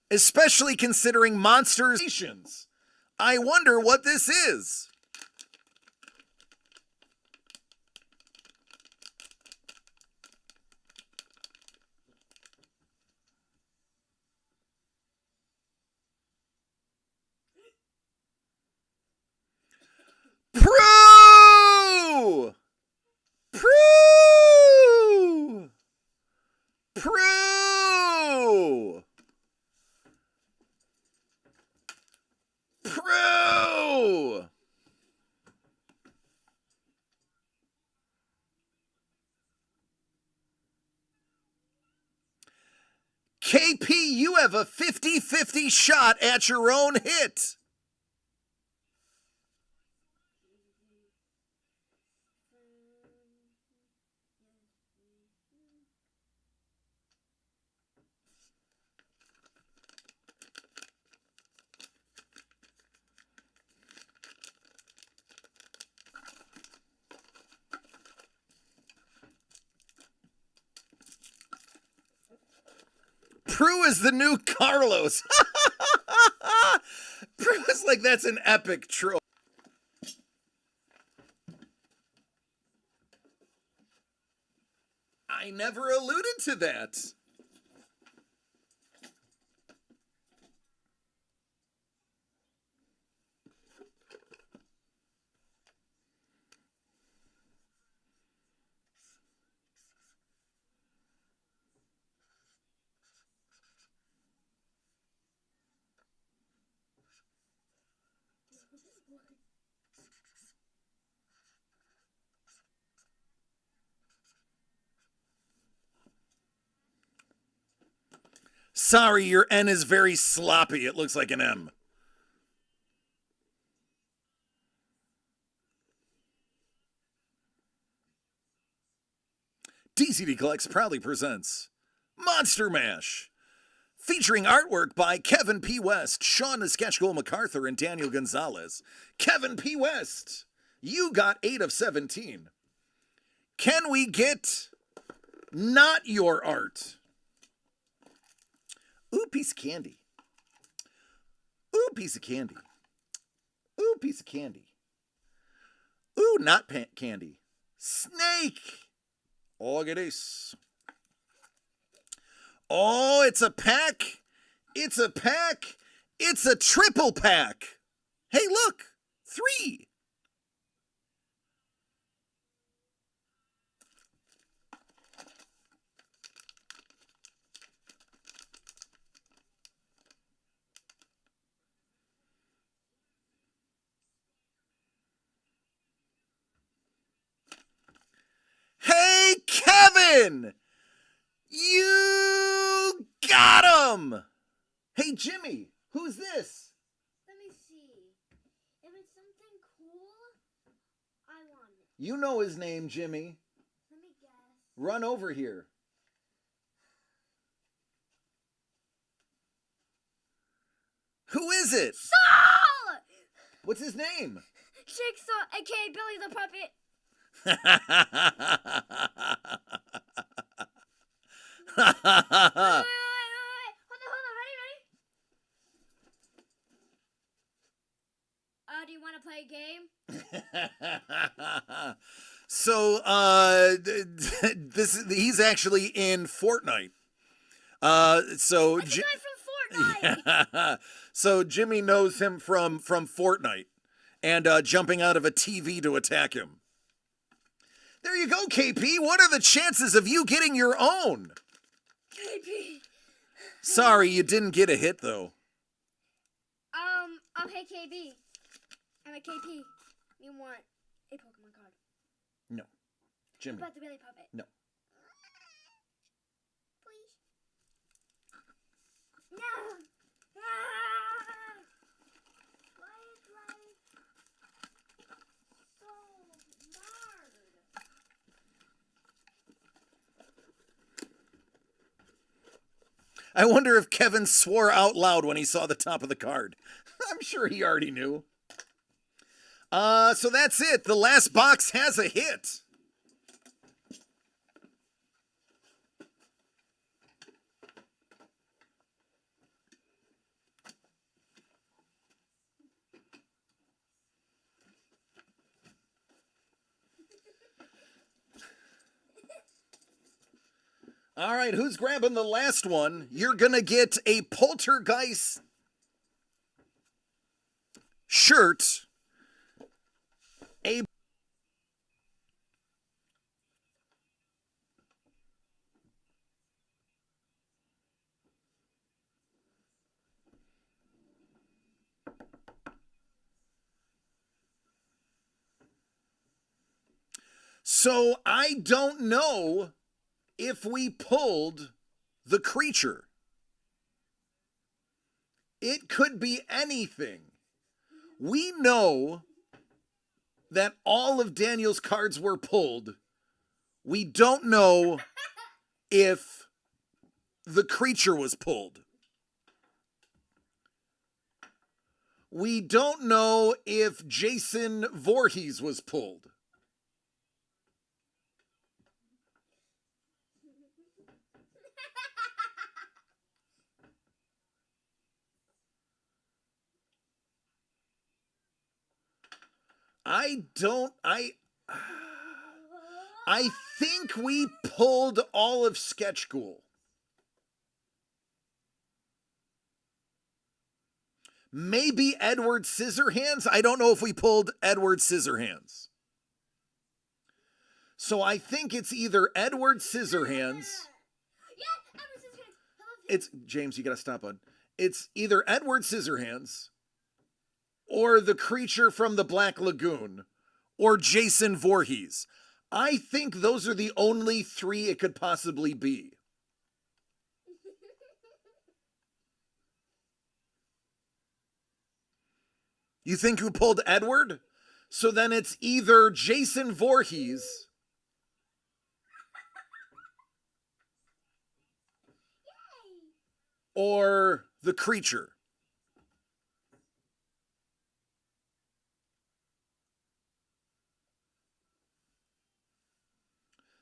Especially considering monsters. I wonder what this is. Prue! Prue! Prue! Prue! KP, you have a 50-50 shot at your own hit. Prue is the new Carlos. Prue is like, that's an epic trope. I never alluded to that. Sorry, your N is very sloppy. It looks like an M. DCD Collects proudly presents Monster Mash, featuring artwork by Kevin P. West, Sean the Sketchgoal MacArthur, and Daniel Gonzalez. Kevin P. West, you got 8 of 17. Can we get not your art? Ooh, piece of candy. Ooh, piece of candy. Ooh, piece of candy. Ooh, not candy. Snake. Oh, look at this. Oh, it's a pack. It's a pack. It's a triple pack. Hey, look. 3. Hey, Kevin! You got him! Hey, Jimmy, who's this? Let me see. If it's something cool, I want it. You know his name, Jimmy. Let me guess. Run over here. Who is it? Saul! What's his name? Jigsaw, aka Billy the Puppet. Ha Wait, wait, wait. Hold on. Ready? Do you want to play a game? So, he's actually in Fortnite. So That's the guy from Fortnite. yeah. So Jimmy knows him from Fortnite and jumping out of a TV to attack him. There you go, KP. What are the chances of you getting your own? KP. Sorry, you didn't get a hit though. Hey KB. I'm a KP. You want a Pokemon card? No. Jimmy. What about the Billy Puppet? No. Please. No. Ah! Why is life so hard? I wonder if Kevin swore out loud when he saw the top of the card. I'm sure he already knew. So that's it. The last box has a hit. All right, who's grabbing the last one? You're going to get a poltergeist shirt. So I don't know if we pulled the creature. It could be anything. We know that all of Daniel's cards were pulled. We don't know if the creature was pulled. We don't know if Jason Voorhees was pulled. I think we pulled all of Sketch Ghoul. Maybe Edward Scissorhands. I don't know if we pulled Edward Scissorhands. So I think it's either Edward Scissorhands. Yeah, Edward Scissorhands. I love you. It's James, you gotta stop on. It's either Edward Scissorhands or the creature from the Black Lagoon or Jason Voorhees. I think those are the only three it could possibly be. You think you pulled Edward? So then it's either Jason Voorhees or the creature.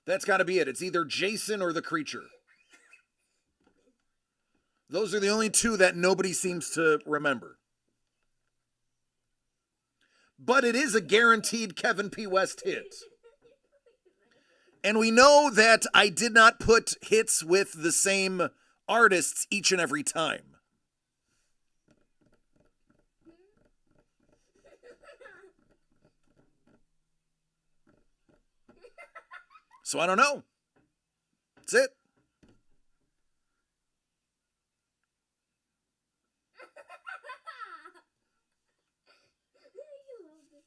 That's got to be it. It's either Jason or the creature. Those are the only two that nobody seems to remember. But it is a guaranteed Kevin P. West hit. And we know that I did not put hits with the same artists each and every time. So I don't know. That's it. You love this.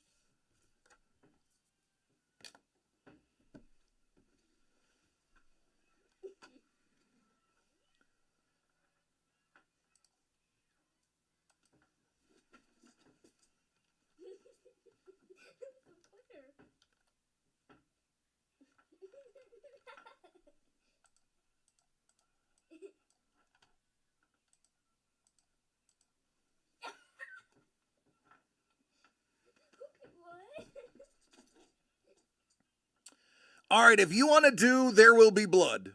What? All right, if you want to do There Will Be Blood,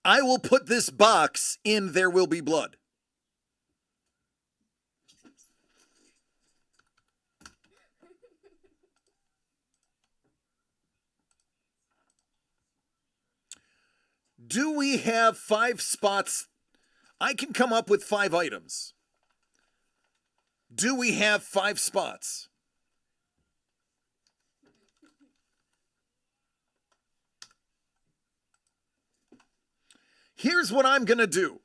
I will put this box in There Will Be Blood. Do we have 5 spots? I can come up with 5 items. Do we have 5 spots? Here's what I'm going to do.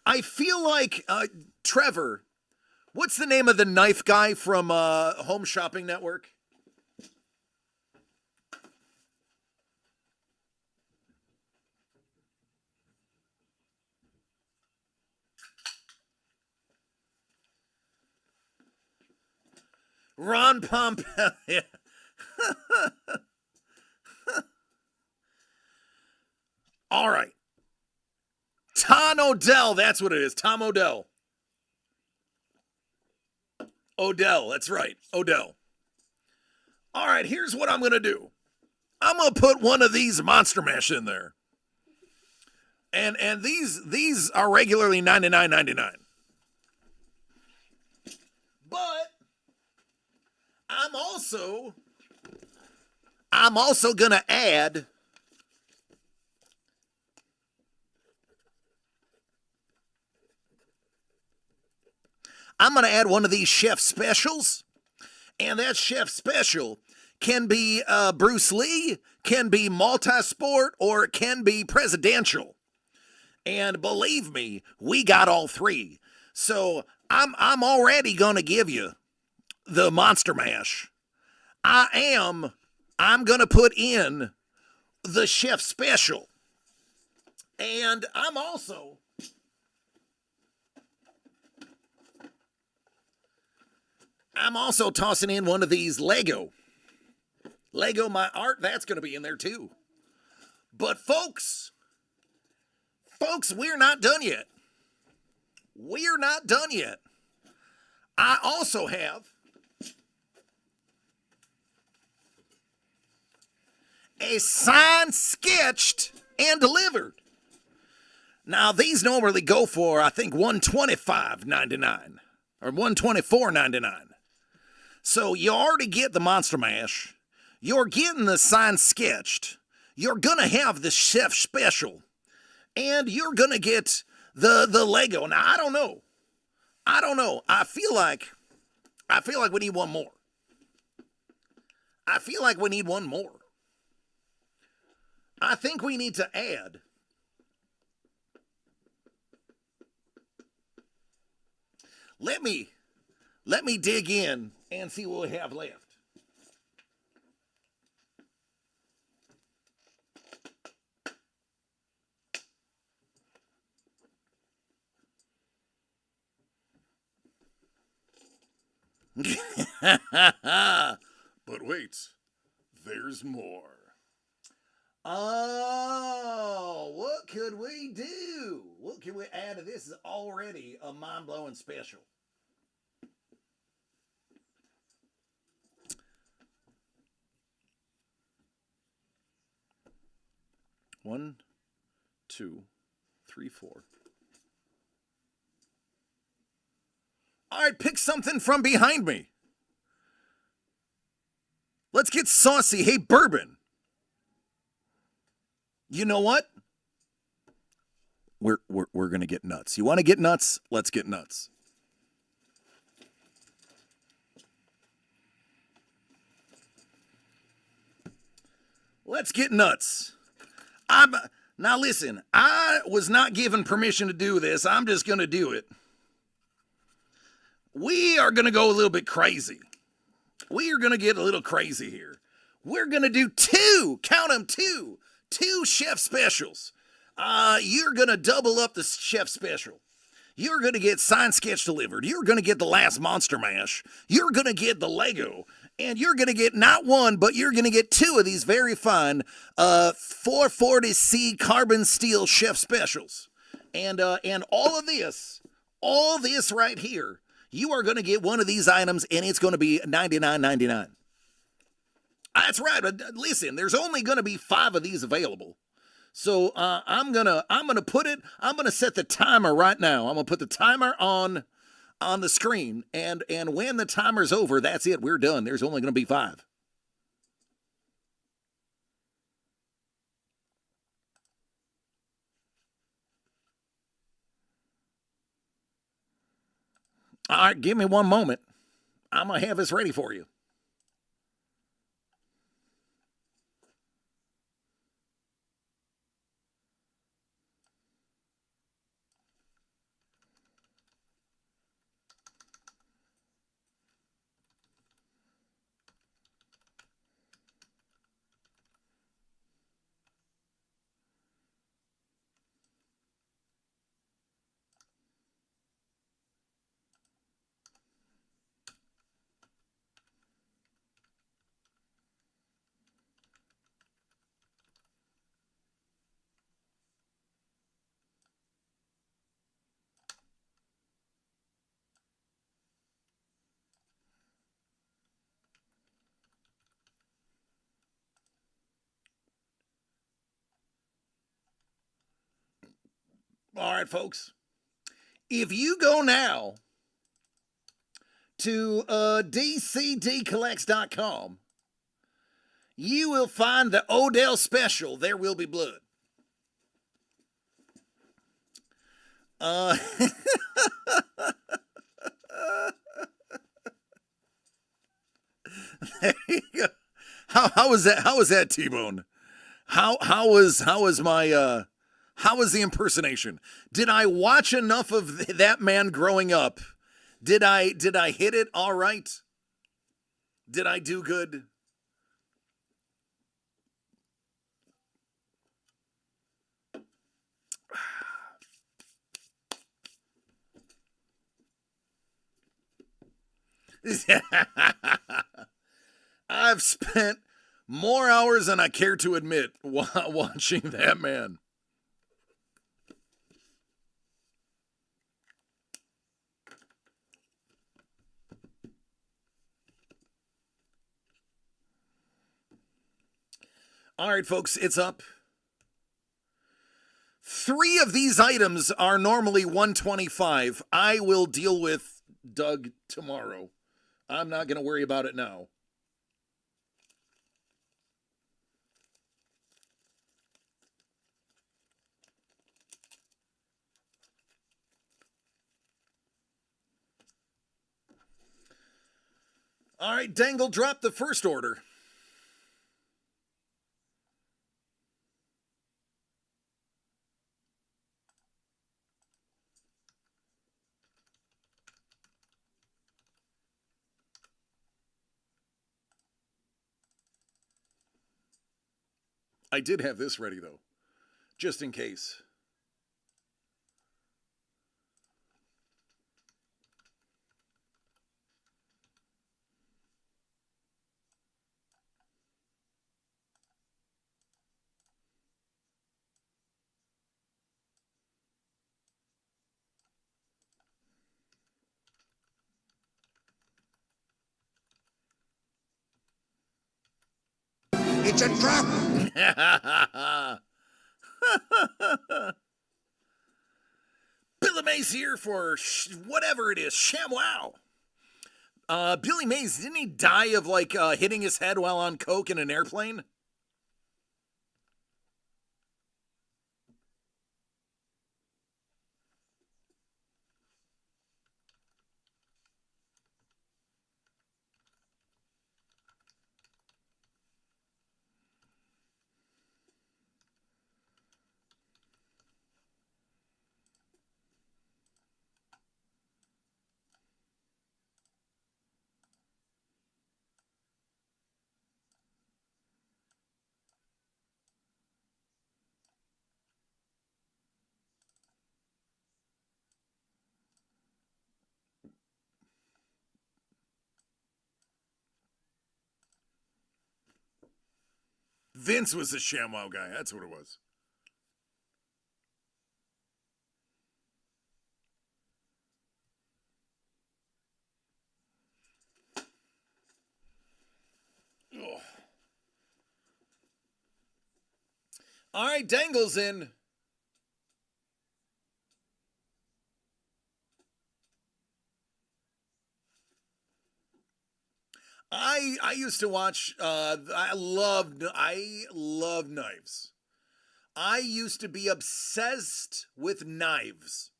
I feel like Trevor, what's the name of the knife guy from Home Shopping Network? Ron Pompeo. Yeah. All right. Tom Odell, that's what it is. Tom Odell. Odell, that's right. Odell. All right, here's what I'm going to do. I'm going to put one of these Monster Mash in there. And these are regularly $99.99. But I'm also I'm also going to add one of these chef specials, and that chef special can be Bruce Lee, can be multi-sport, or it can be presidential. And believe me, we got all three. So I'm already gonna give you the Monster Mash. I'm gonna put in the chef special. And I'm also tossing in one of these Lego My Art. That's gonna be in there too. But folks, we're not done yet. We're not done yet. I also have a signed, sketched, and delivered. Now, these normally go for, I think, $125.99 or $124.99. So you already get the Monster Mash. You're getting the signed, sketched. You're going to have the chef special. And you're going to get the Lego. Now, I don't know. I feel like we need one more. I think we need to add Let me dig in and see what we have left. But wait, there's more. Oh, what could we do? What can we add to this? Is already a mind-blowing special. One, two, three, four. All right, pick something from behind me. Let's get saucy. Hey, Bourbon. You know what? We're going to get nuts. You want to get nuts? Let's get nuts. Let's get nuts. Now listen, I was not given permission to do this. I'm just going to do it. We are going to go a little bit crazy. We are going to get a little crazy here. We're going to do two chef specials. You're going to double up the chef special. You're going to get signed, sketch delivered. You're going to get the last Monster Mash. You're going to get the Lego. And you're going to get not one, but you're going to get two of these very fine 440C carbon steel chef specials. And all this right here, you are going to get one of these items, and it's going to be $99.99. That's right. Listen, there's only going to be 5 of these available. So I'm gonna set the timer right now. I'm gonna put the timer on the screen, and when the timer's over, that's it. We're done. There's only gonna be 5. All right, give me one moment. I'm gonna have this ready for you. All right, folks. If you go now to dcdcollects.com, You will find the Odell special. There will be blood. There you go. How was that? How was that, T-Bone? How was the impersonation? Did I watch enough of that man growing up? Did I hit it all right? Did I do good? I've spent more hours than I care to admit watching that man. All right, folks, it's up. 3 of these items are normally $125. I will deal with Doug tomorrow. I'm not going to worry about it now. All right, Dangle, drop the first order. I did have this ready, though, just in case. It's a trap! Billy Mays here for whatever it is, ShamWow. Billy Mays, didn't he die of hitting his head while on coke in an airplane? Vince was the ShamWow guy. That's what it was. Ugh. All right, Dangle's in. I used to watch. I love knives. I used to be obsessed with knives.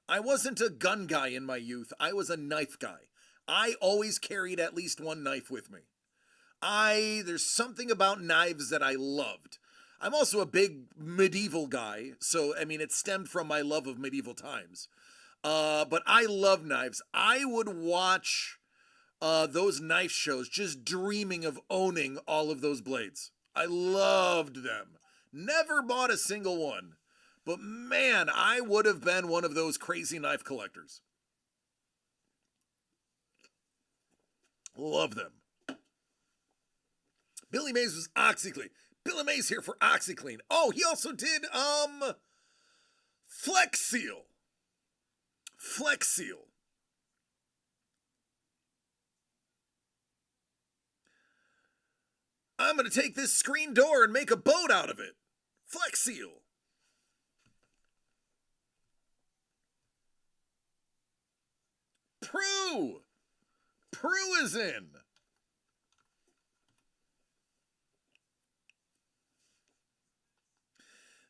I wasn't a gun guy in my youth. I was a knife guy. I always carried at least one knife with me. There's something about knives that I loved. I'm also a big medieval guy, so I mean it stemmed from my love of medieval times. But I love knives. I would watch those knife shows just dreaming of owning all of those blades. I loved them. Never bought a single one. But man, I would have been one of those crazy knife collectors. Love them. Billy Mays was OxyClean. Billy Mays here for OxyClean. Oh, he also did Flex Seal. Flex Seal. I'm going to take this screen door and make a boat out of it. Flex Seal. Prue. Prue is in.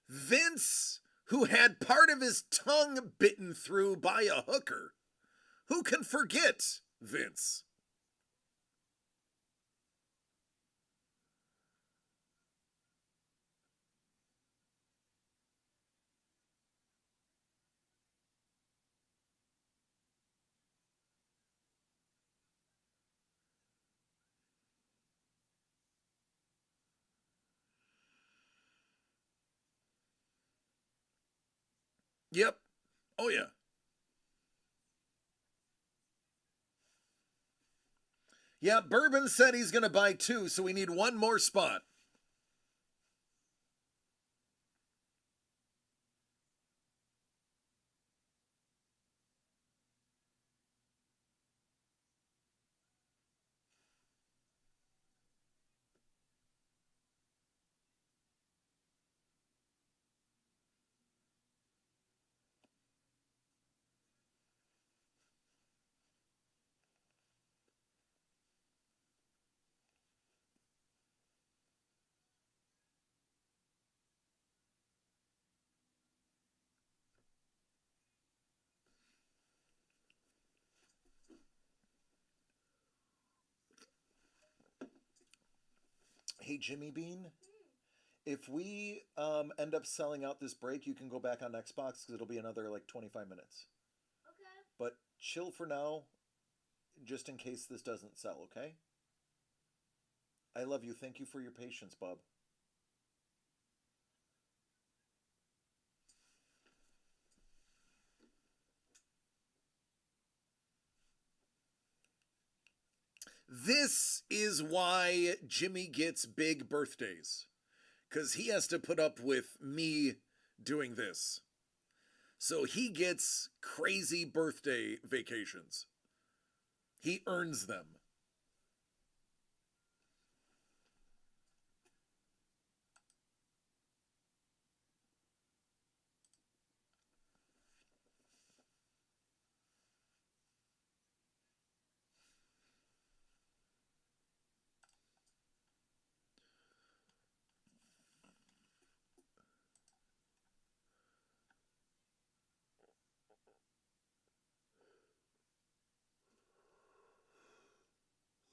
Vince, who had part of his tongue bitten through by a hooker. Who can forget Vince? Yep. Oh, yeah. Yeah, Bourbon said he's going to buy 2, so we need one more spot. Hey, Jimmy Bean, if we end up selling out this break, you can go back on Xbox because it'll be another like 25 minutes. Okay. But chill for now, just in case this doesn't sell, okay? I love you. Thank you for your patience, bub. This is why Jimmy gets big birthdays. Because he has to put up with me doing this. So he gets crazy birthday vacations. He earns them.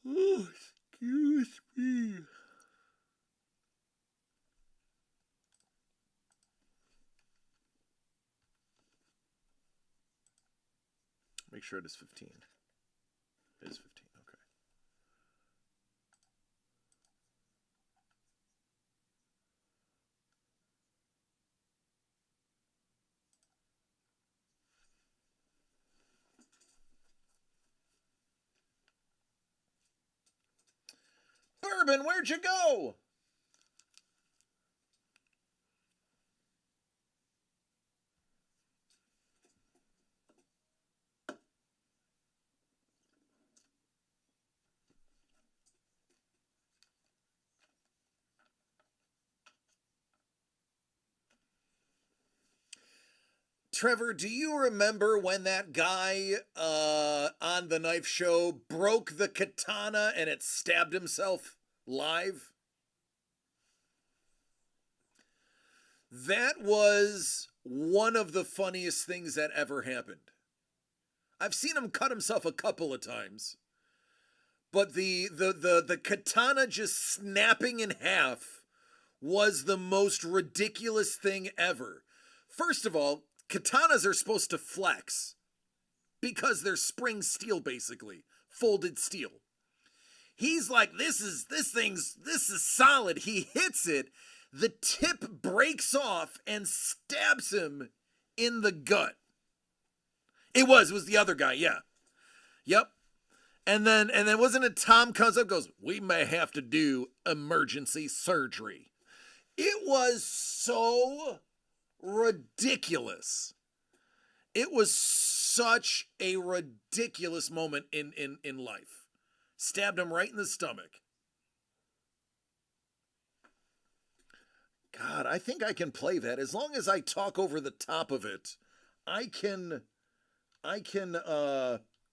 Oh, excuse me. Make sure it is 15. It is 15, okay. Bourbon, where'd you go? Trevor, do you remember when that guy on the knife show broke the katana and it stabbed himself live? That was one of the funniest things that ever happened. I've seen him cut himself a couple of times. But the katana just snapping in half was the most ridiculous thing ever. First of all, katanas are supposed to flex because they're spring steel, basically folded steel. He's like, this is solid. He hits it, the tip breaks off and stabs him in the gut. It was the other guy, yeah. Yep. And then wasn't it Tom comes up goes, we may have to do emergency surgery. It was so ridiculous. It was such a ridiculous moment in life. Stabbed him right in the stomach. God, I think I can play that. As long as I talk over the top of it, I can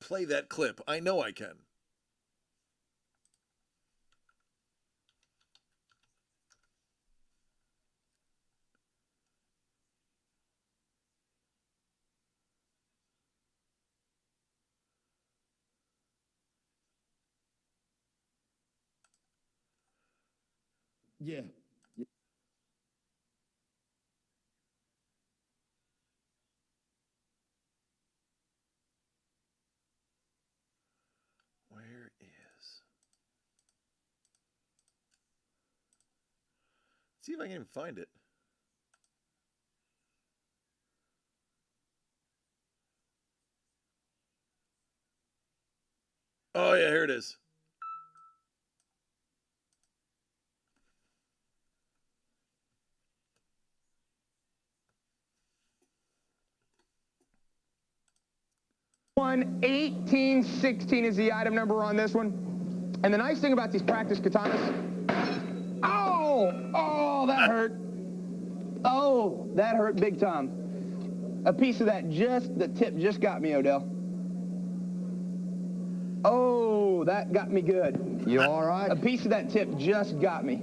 play that clip. I know I can. Yeah. Where is? See if I can even find it. Oh yeah, here it is. One 1816 is the item number on this one. And the nice thing about these practice katanas, oh, that hurt. Oh, that hurt big time. A piece of that the tip just got me, Odell. Oh, that got me good. You all right? A piece of that tip just got me.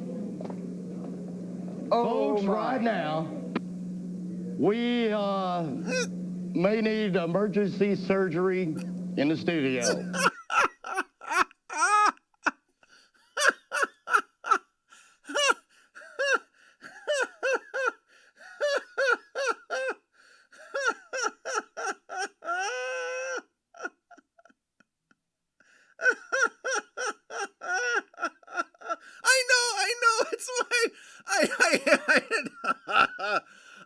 Oh, Folks, right now, we may need emergency surgery in the studio. I know. It's why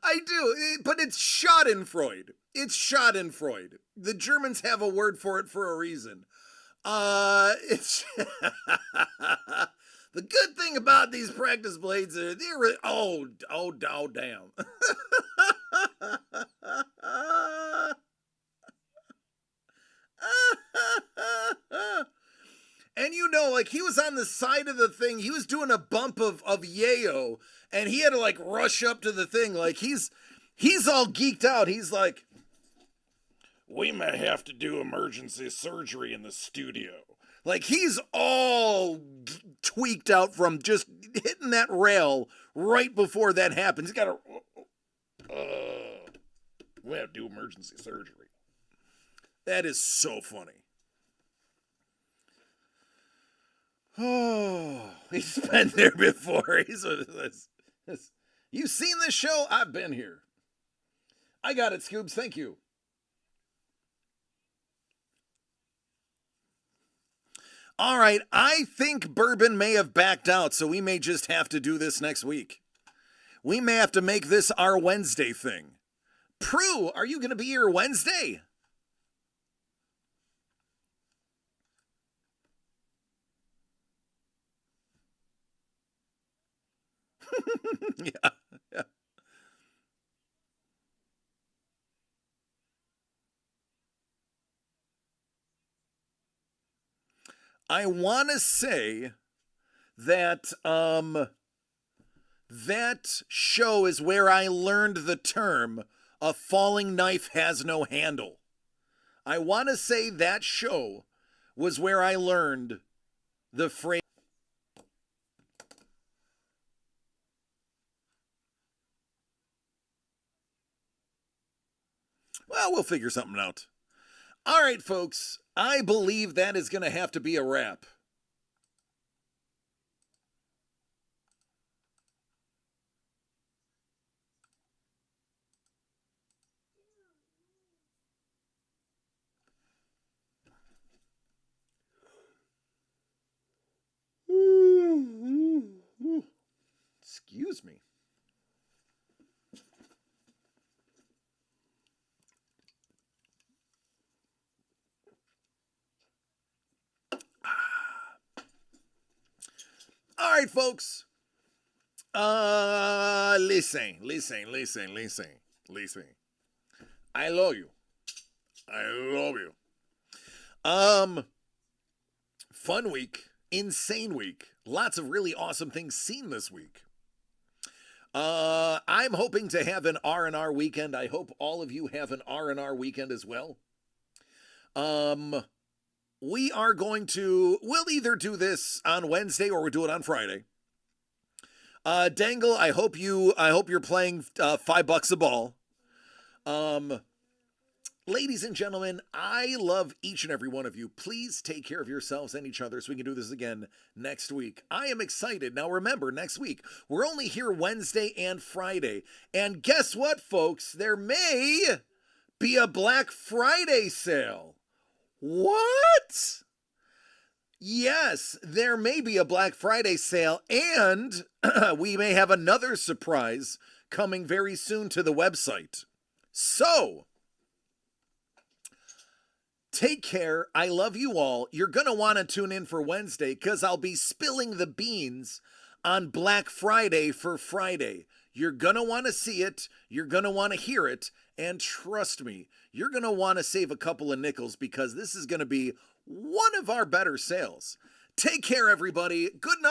I do, but it's Schadenfreude. It's Schadenfreude. The Germans have a word for it for a reason. It's the good thing about these practice blades are they're really, damn. And you know, like he was on the side of the thing, he was doing a bump of yayo, and he had to like rush up to the thing, like he's all geeked out. He's like, we may have to do emergency surgery in the studio. Like he's all tweaked out from just hitting that rail right before that happens. He's got we have to do emergency surgery. That is so funny. Oh, he's been there before. You've seen this show? I've been here. I got it, Scoobs. Thank you. All right, I think Bourbon may have backed out, so we may just have to do this next week. We may have to make this our Wednesday thing. Prue, are you going to be here Wednesday? Yeah. I want to say that that show is where I learned the term "a falling knife has no handle." I want to say that show was where I learned the phrase. Well, we'll figure something out. All right, folks, I believe that is going to have to be a wrap. Excuse me. All right, folks. Listen. I love you. Fun week, insane week. Lots of really awesome things seen this week. I'm hoping to have an R&R weekend. I hope all of you have an R&R weekend as well. We'll either do this on Wednesday or we'll do it on Friday. Dangle, I hope you're playing $5 a ball. Ladies and gentlemen, I love each and every one of you. Please take care of yourselves and each other so we can do this again next week. I am excited. Now remember, next week, we're only here Wednesday and Friday. And guess what, folks? There may be a Black Friday sale. What? Yes, there may be a Black Friday sale, and we may have another surprise coming very soon to the website. So, take care. I love you all. You're going to want to tune in for Wednesday because I'll be spilling the beans on Black Friday for Friday. You're going to want to see it. You're going to want to hear it. And trust me, you're going to want to save a couple of nickels because this is going to be one of our better sales. Take care, everybody. Good night.